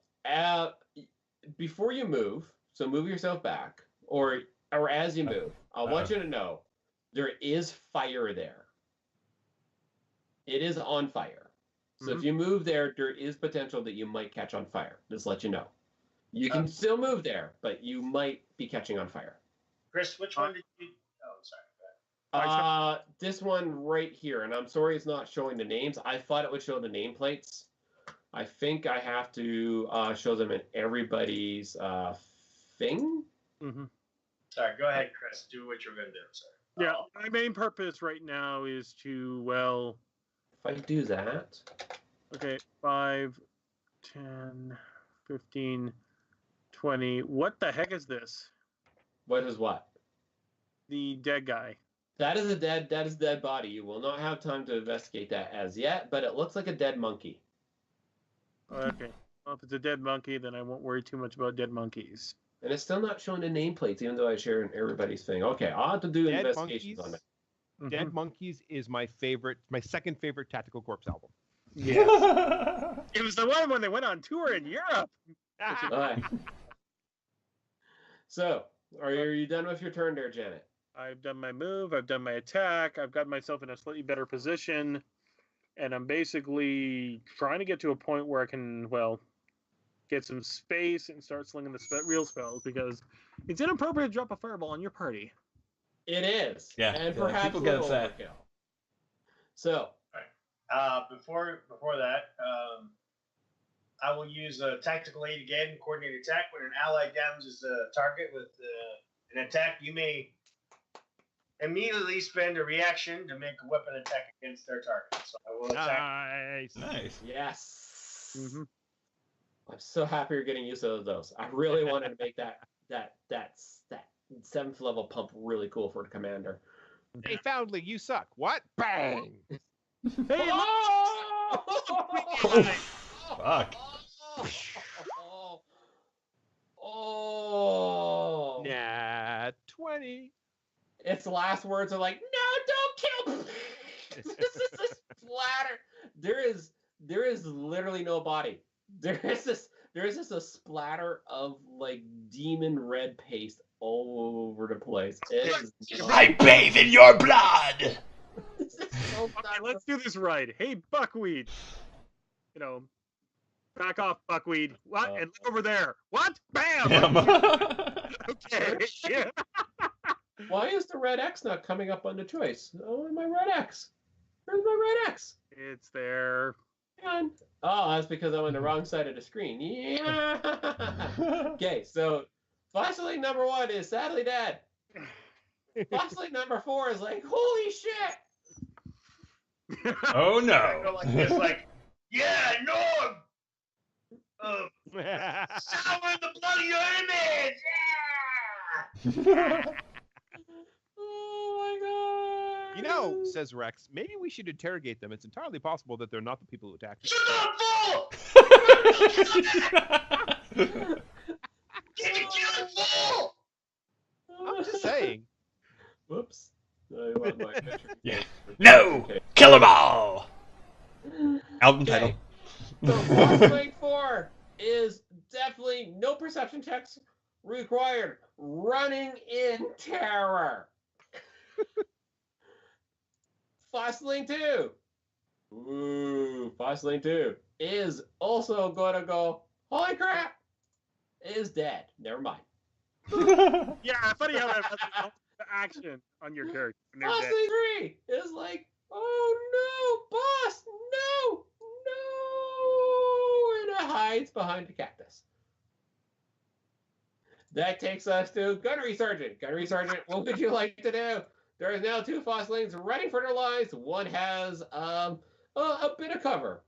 before you move, so move yourself back, or as you move, I want you to know there is fire there. It is on fire. So if you move there is potential that you might catch on fire. Just let you know. You can still move there, but you might be catching on fire. Chris, which one did you? Oh, sorry. This one right here, and I'm sorry it's not showing the names. I thought it would show the nameplates. I think I have to show them in everybody's thing. Mm-hmm. Sorry, go ahead, Chris. Do what you're going to do. Sorry. Yeah, my main purpose right now is to, well... If I do that... Okay, 5, 10, 15, 20... What the heck is this? What is what? The dead guy. That is a dead body. You will not have time to investigate that as yet, but it looks like a dead monkey. Okay. Well, if it's a dead monkey, then I won't worry too much about dead monkeys. And it's still not showing the nameplates, even though I share in everybody's thing. Okay, I'll have to do investigations on it. Dead Monkeys is my second favorite Tactical Corps album. Yes. It was the one when they went on tour in Europe. Right. So, are you done with your turn there, Janet? I've done my move. I've done my attack. I've got myself in a slightly better position. And I'm basically trying to get to a point where I can, well, get some space and start slinging the real spells, because it's inappropriate to drop a fireball on your party. It is. Yeah. And perhaps people get upset. Overkill. So. Before that, I will use a tactical aid again, coordinated attack. When an ally damages the target with an attack, you may immediately spend a reaction to make a weapon attack against their target. So I will attack. Nice. Yes. Mm-hmm. I'm so happy you're getting used to those. I really wanted to make that 7th level pump really cool for the commander. Hey, Foundling, you suck. What? Bang! Hey, Fuck. Oh. Nah, 20. Its last words are like, "No, don't kill." This is a splatter. There is literally no body. There is just a splatter of like demon red paste all over the place. I bathe in your blood. Okay, let's do this right. Hey, Buckwheat. Back off, Buckwheat. What? And look over there. What? Bam! Okay. Yeah. Why is the red X not coming up on the choice? Oh, my red X. Where's my red X? It's there. And, that's because I'm on the wrong side of the screen. Yeah. Okay, so flashlight number 1 is sadly dead. Flashlight number 4 is like, holy shit. Oh no. I go like this, like, yeah, no. Sour the blood of your image. Yeah. Oh my god. Says Rex, maybe we should interrogate them. It's entirely possible that they're not the people who attacked us. Shut up, fool! Give me kill, fool! I'm just saying. Whoops. I want my picture. Yeah. No! Okay. Kill them all! Album title. So Flashlight 4 is definitely no perception checks required. Running in terror. Flashlight 2. Ooh, Flashlight 2 is also going to go, holy crap, is dead. Never mind. Yeah, funny how that the action on your character. Flashlight 3 is like, oh no, boss, no, and it hides behind the cactus. That takes us to Gunnery Sergeant. Gunnery Sergeant, what would you like to do? There is now 2 Fosslings running for their lives. One has A bit of cover.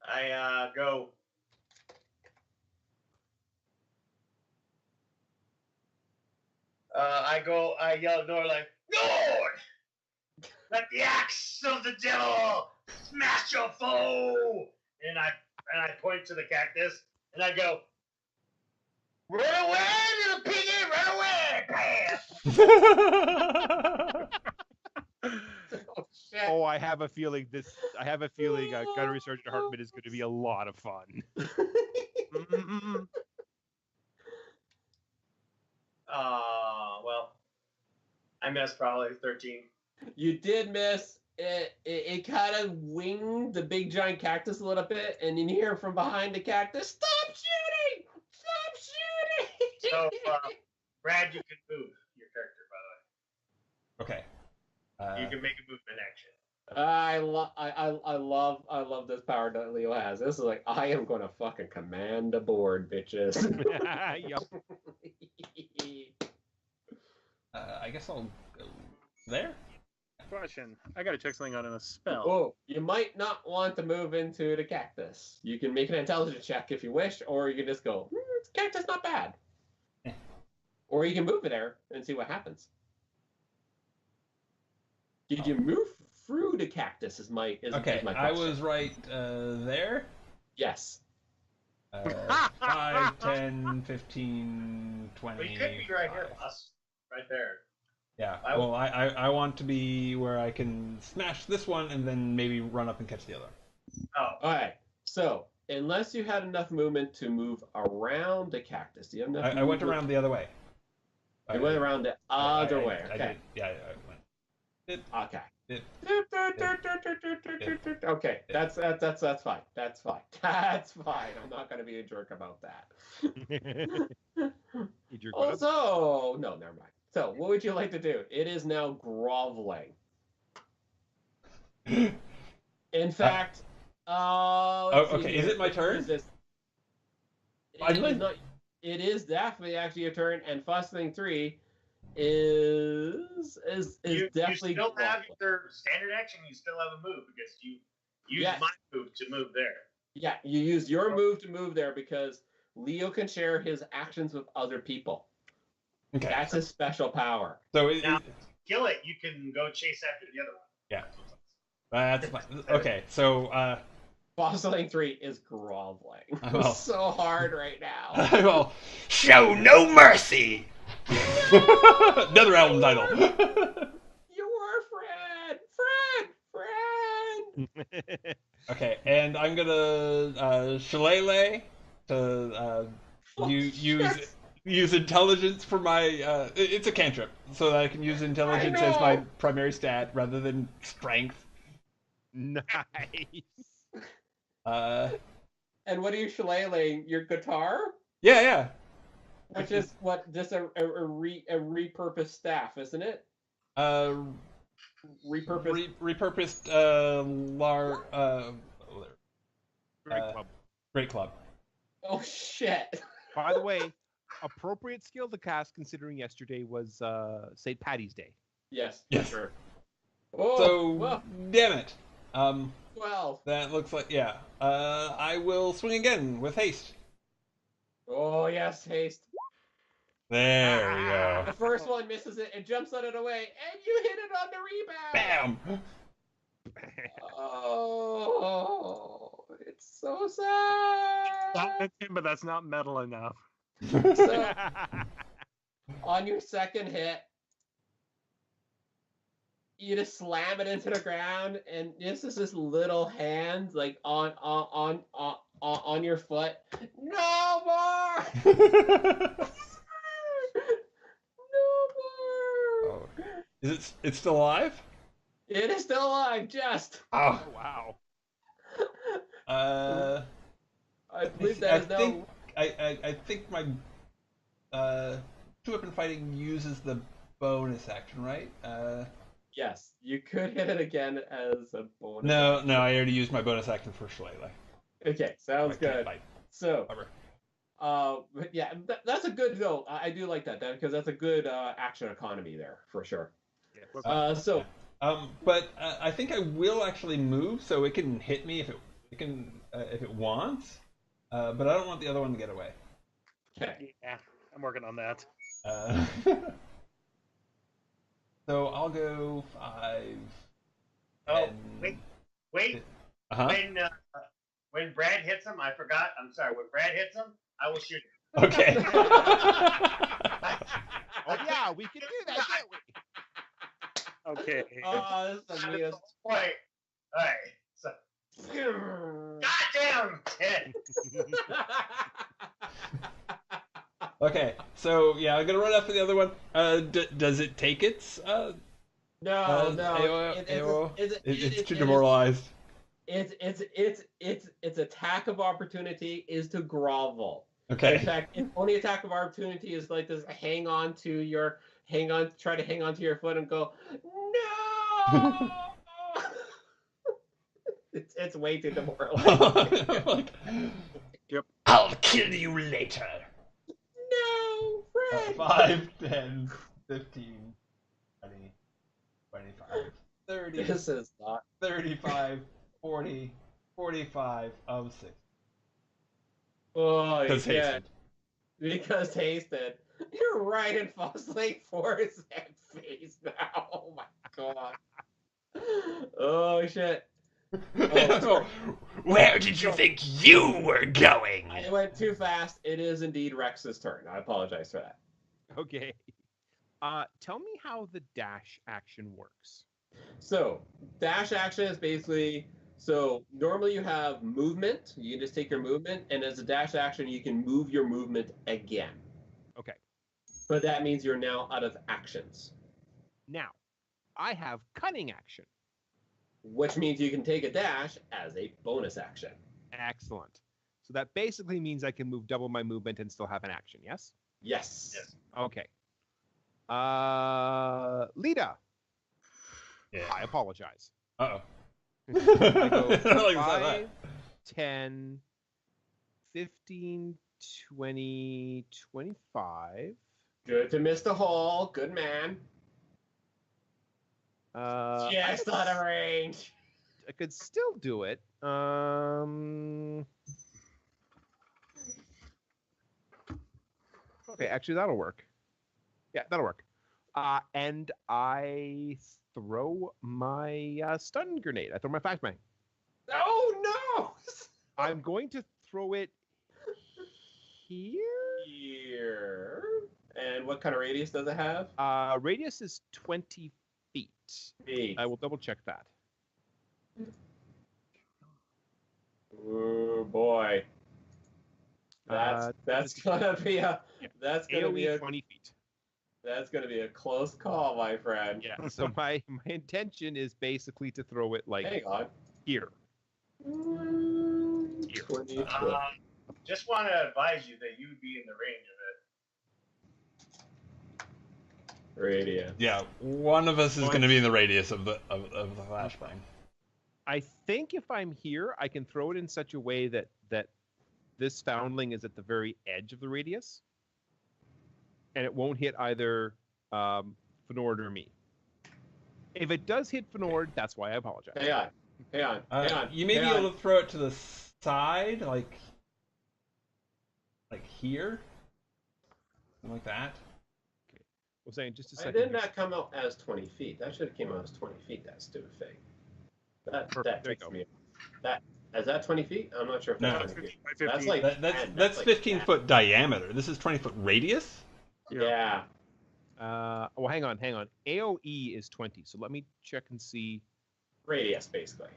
I go. I yell Nord like, Nord! Let the axe of the devil smash your foe! And I point to the cactus and I go, run away, little piggy, run away! Bam! Oh, shit. Oh, I have a feeling Gunnery Sergeant Hartman is going to be a lot of fun. Well, I missed probably 13. You did miss. It kind of winged the big giant cactus a little bit, and you hear from behind the cactus, "Stop shooting! Stop shooting!" So, Brad, you can move your character, by Okay. the way. You can make a movement action. I love this power that Leo has. This is like, I am going to fucking command the board, bitches. Yep. I guess I'll go there. Question. I gotta check something out in a spell. Oh, you might not want to move into the cactus. You can make an intelligence check if you wish, or you can just go, this cactus not bad. Or you can move it there and see what happens. Did you move through the cactus? Is my question. I was right there. Yes. 5, 10, 15, 20. But you could be right here, us, right there. Yeah. Well, I want to be where I can smash this one and then maybe run up and catch the other. Oh. All right. So, unless you had enough movement to move around the cactus, do you have enough? I went around the other way. You went around the other way. I Okay. did. Yeah, I went. Okay. Did. Okay, that's fine. That's fine. That's fine. I'm not going to be a jerk about that. Also, no, never mind. So, what would you like to do? It is now groveling. In fact, okay. Is it my turn? It is definitely actually your turn, and Fustling 3 is definitely. You still have your standard action. You still have a move because you used my move to move there. Yeah, you use your move to move there because Leo can share his actions with other people. Okay. That's his special power. So now, kill it. You can go chase after the other one. Yeah. That's fine. Okay. So. Fostling 3 is groveling so hard right now. I will show no mercy. Another album title. You were Fred. Okay, and I'm gonna shillelagh to use intelligence for my. It's a cantrip, so that I can use intelligence as my primary stat rather than strength. Nice. And what are you shillelaghing? Your guitar? Yeah. Which is what? Just a repurposed staff, isn't it? Repurposed Great club. Oh shit! By the way, appropriate skill to cast considering yesterday was St. Patty's Day. Yes. Sure. Oh, damn it. 12. That looks like I will swing again with haste. Oh yes, haste. There we go. The first one misses it and jumps on it away, and you hit it on the rebound. Bam. Oh, it's so sad. But that's not metal enough. So, on your second hit, you just slam it into the ground, and this is this little hand like on your foot. No more. Oh. Is it's still alive? It is still alive, just. Oh wow. I believe that I think my 2-weapon fighting uses the bonus action, right? Yes, you could hit it again as a bonus. No, I already used my bonus action for shillelagh. Okay, sounds good. So, Whatever. but yeah, that's a good though. I do like that because that's a good action economy there for sure. But I think I will actually move so it can hit me if it wants. But I don't want the other one to get away. Okay. Yeah, I'm working on that. So I'll go 5. Oh, wait. Uh-huh. When Brad hits him, I forgot. I'm sorry. When Brad hits him, I will shoot him. Okay. Oh yeah, we can do that, can't we? Okay. Oh, this is the meanest. All right. So, goddamn 10. Okay. So yeah, I'm gonna run after the other one. Does it take its? No. It's too demoralized. Its attack of opportunity is to grovel. Okay. In fact, its only attack of opportunity is like this: try to hang on to your foot and go, no. it's way too demoralizing. Yep. I'll kill you later. No, Fred. 5, 10, 15, 20, 25, 30, This is not 35, 40, 45 of 6. Oh, Because hasted. Because hasted. You're right in Lake Forest face now. Oh my god. Oh shit. Oh, where did you think you were going? I went too fast. It is indeed Rex's turn. I apologize for that. Okay. Tell me how the dash action works. So, dash action is basically, so normally you have movement. You can just take your movement, and as a dash action, you can move your movement again. Okay. But that means you're now out of actions. Now, I have cunning action. Which means you can take a dash as a bonus action. Excellent. So that basically means I can move double my movement and still have an action, yes? Yes. Okay. Lita. Yeah. I apologize. Uh-oh. I go I don't like the sound of 5, that. 10, 15, 20, 25. Good to miss the hole. Good man. Just out of range. I could still do it. Okay, actually, that'll work. Yeah, that'll work. And I throw my stun grenade. I throw my flashbang. Oh, no! I'm going to throw it here. Here. And what kind of radius does it have? Radius is 20 feet. I will double check that. Oh boy. That's gonna be a AOE 20 feet. That's gonna be a close call, my friend. Yeah. So my intention is basically to throw it like Hang on. here. 20 foot. Just want to advise you that you would be in the range of it. Radius. Yeah, one of us is going to be in the radius of the flashbang. I think if I'm here, I can throw it in such a way that this foundling is at the very edge of the radius, and it won't hit either Fnord or me. If it does hit Fnord, that's why I apologize. Hang on. You may be able to throw it to the side, like here, something like that. Okay. Well, saying just a Why second. didn't that come out as 20 feet? That should have came out as 20 feet. That stupid thing. That There you takes go. me. Is that 20 feet? I'm not sure if that's No. 20 feet. 15. That's like That's like 15-foot diameter. This is 20-foot radius. Yeah. Well, hang on. AOE is 20, so let me check and see. Radius, basically.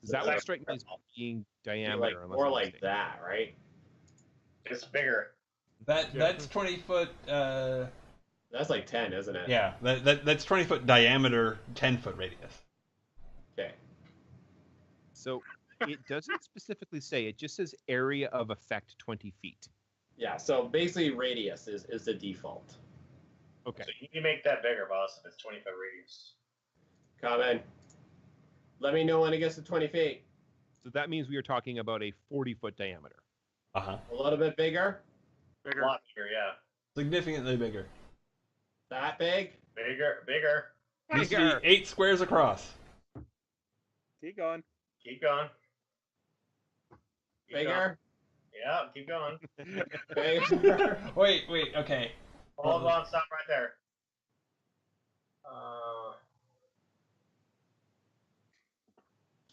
Does that would strike me as being diameter? Like, unless more I'm like mistaken. that, right? It's bigger. That's 20-foot. That's like 10, isn't it? Yeah, that's 20-foot diameter, 10-foot radius. Okay. So it doesn't specifically say. It just says area of effect 20 feet. Yeah, so basically radius is the default. Okay. So you can make that bigger, boss, if it's 20-foot radius. Come in. Let me know when it gets to 20 feet. So that means we are talking about a 40-foot diameter. Uh-huh. A little bit bigger. A lot bigger, yeah. Significantly bigger. That big? Bigger. Needs to be 8 squares across. Keep going. Keep going. Bigger? Yeah, keep going. Bigger? Wait, okay. Hold on, stop right there.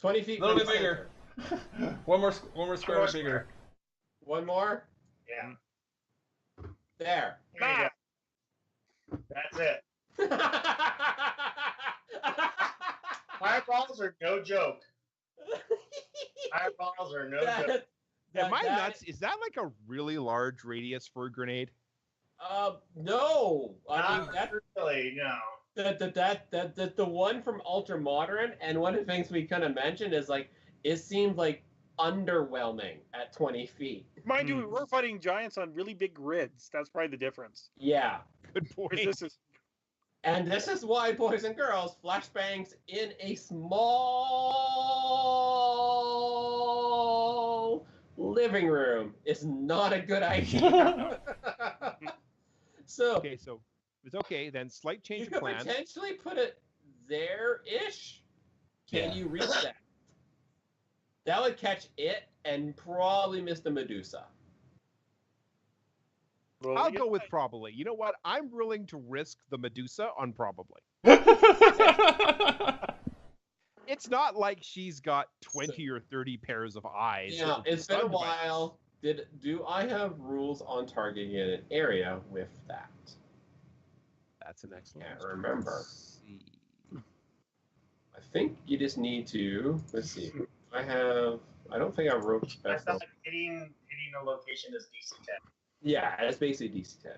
20 feet. A little bit bigger. one more square bigger. One more? Yeah. There. There you go. That's it. Fireballs are no joke. Fireballs are no joke. Am I nuts? Is that like a really large radius for a grenade? No. I mean, Not really, no. The one from Ultra Modern, and one of the things we kind of mentioned is like it seemed like underwhelming at 20 feet. Mind you, we're fighting giants on really big grids. That's probably the difference. Yeah. Good point. And this is why, boys and girls, flashbangs in a small living room is not a good idea. So it's okay then. Slight change of plan. You could potentially put it there-ish. Can you reach that? That would catch it and probably miss the Medusa. Well, I'll go with probably. You know what? I'm willing to risk the Medusa on probably. It's not like she's got 20 or 30 pairs of eyes. Yeah, it's been a while. Do I have rules on targeting in an area with that? That's an excellent. Can't remember. I think you just need to. Let's see. I don't think I wrote special. I thought hitting a location is DC 10. Yeah, it's basically DC 10.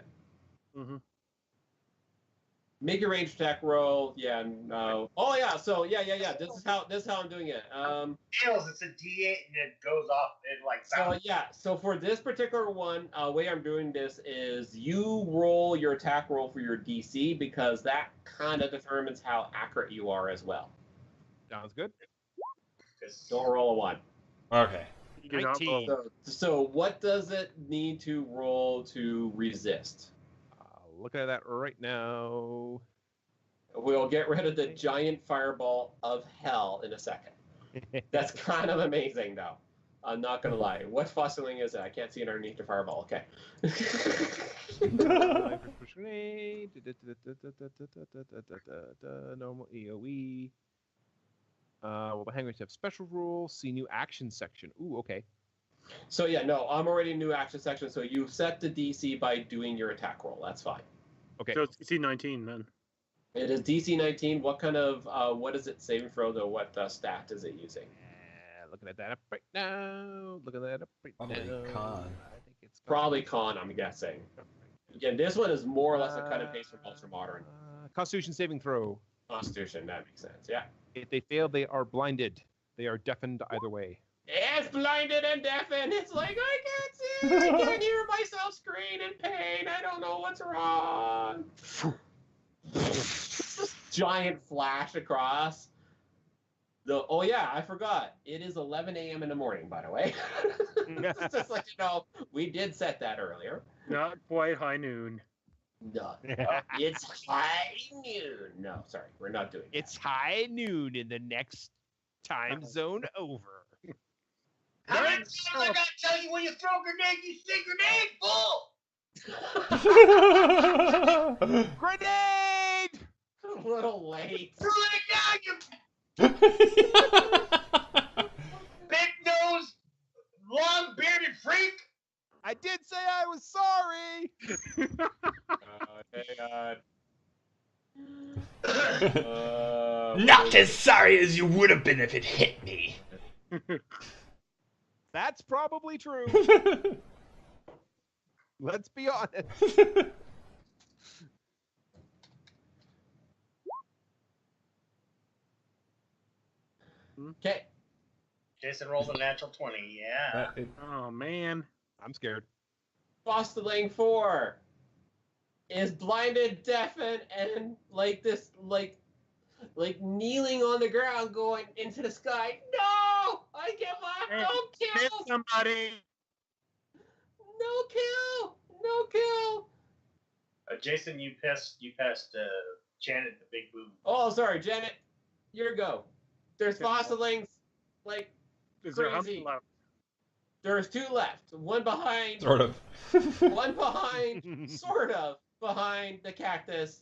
Mm-hmm. Make a range attack roll. Yeah, no. Oh yeah. So yeah. This is how I'm doing it. Tails, it's a D8 and it goes off. It like. So yeah. So for this particular one, way I'm doing this is you roll your attack roll for your DC because that kind of determines how accurate you are as well. Sounds good. Don't roll a 1. Okay. 19. So what does it need to roll to resist? Looking at that right now. We'll get rid of the giant fireball of hell in a second. That's kind of amazing, though. I'm not going to lie. What fossiling is it? I can't see it underneath the fireball. Okay. Normal EOE. Well, the hangers have special rules. See new action section. Ooh, okay. So yeah, no, I'm already in new action section. So you set the DC by doing your attack roll. That's fine. Okay. So it's DC 19 then. It is DC 19. What kind of what is it saving throw though? What stat is it using? Looking at that up right now. Probably con. I think it's probably con. I'm guessing. Again, this one is more or less a cut and paste from Ultra Modern. Constitution saving throw. Constitution. That makes sense. Yeah. If they fail, they are blinded. They are deafened either way. It's blinded and deafened. It's like, I can't see. I can't hear myself scream in pain. I don't know what's wrong. Giant flash across. Oh, yeah, I forgot. It is 11 a.m. in the morning, by the way. Just like you know, we did set that earlier. Not quite high noon. No, it's high noon. No, sorry, we're not doing that. It's high noon in the next time zone over. How many times I gotta tell you when you throw a grenade, you say grenade, fool! Grenade! A little late. Throw it down, you big nose, long bearded freak! I did say I was sorry! Not as sorry as you would have been if it hit me. That's probably true. Let's be honest. Okay. Jason rolls a natural 20, yeah. Oh man. I'm scared. Fosterling 4 is blinded, deafened, and like this, like kneeling on the ground, going into the sky. No, I give up. Hey, No hit kill. somebody. No kill. No kill. Jason, you passed Janet the big boob. Oh, sorry, Janet. Your go. There's fossilings like Is there how crazy. many left? There's 2 left. One behind. Sort of. One behind. Sort of behind the cactus.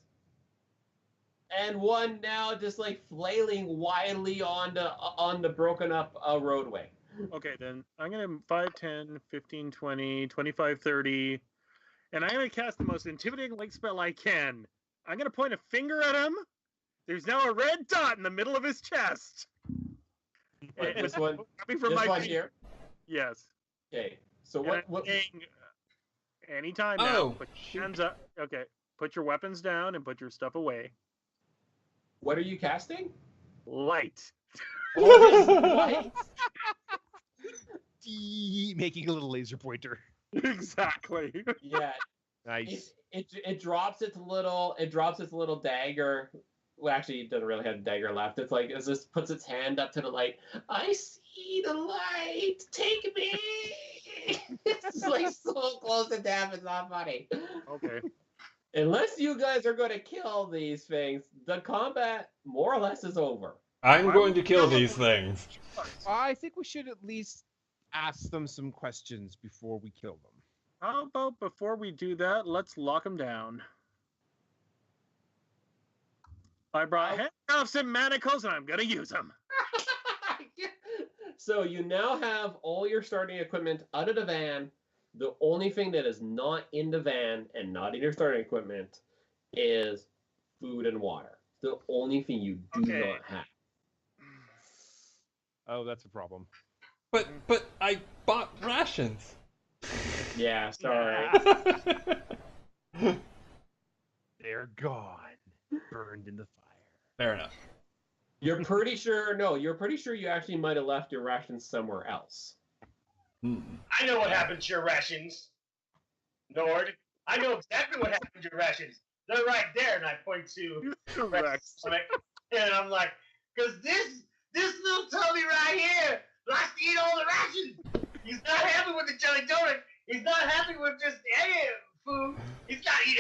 And one now just like flailing wildly on the broken up roadway. Okay, then I'm going to 5, 10, 15, 20, 25, 30. And I'm going to cast the most intimidating light spell I can. I'm going to point a finger at him. There's now a red dot in the middle of his chest. Wait, this one, Coming from this my one feet. here. Yes. Okay. So And what? I'm saying, anytime now, put your hands up. Okay, put your weapons down and put your stuff away. What are you casting? Light. Light. Making a little laser pointer. Exactly. Yeah. Nice. It drops its little dagger. Well, actually, it doesn't really have a dagger left. It's like it just puts its hand up to the light. I see the light. Take me. It's like so close to death. It's not funny. Okay. Unless you guys are going to kill these things, the combat more or less is over. I'm going to kill these things. I think we should at least ask them some questions before we kill them. How about before we do that, let's lock them down. I brought handcuffs and manacles, and I'm going to use them. So you now have all your starting equipment out of the van. The only thing that is not in the van and not in your starting equipment is food and water. The only thing you do not have. Oh, that's a problem. But I bought rations. Yeah, sorry. They're gone. Burned in the fire. Fair enough. You're pretty sure you actually might have left your rations somewhere else. I know what happened to your rations, Nord. I know exactly what happened to your rations. They're right there, and I point to Rex's stomach, and I'm like, because this little Toby right here likes to eat all the rations. He's not happy with the jelly donut. He's not happy with just any food. He's got to eat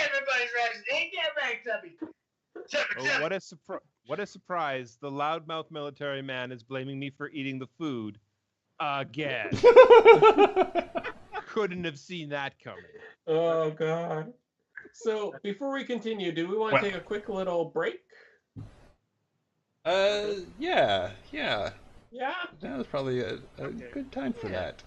everybody's rations. Ain't that right, Tubby? Oh, what a surprise. The loudmouth military man is blaming me for eating the food. Again. Couldn't have seen that coming. Oh, God. So, before we continue, do we want to take a quick little break? Yeah. Yeah? That was probably a good time for that.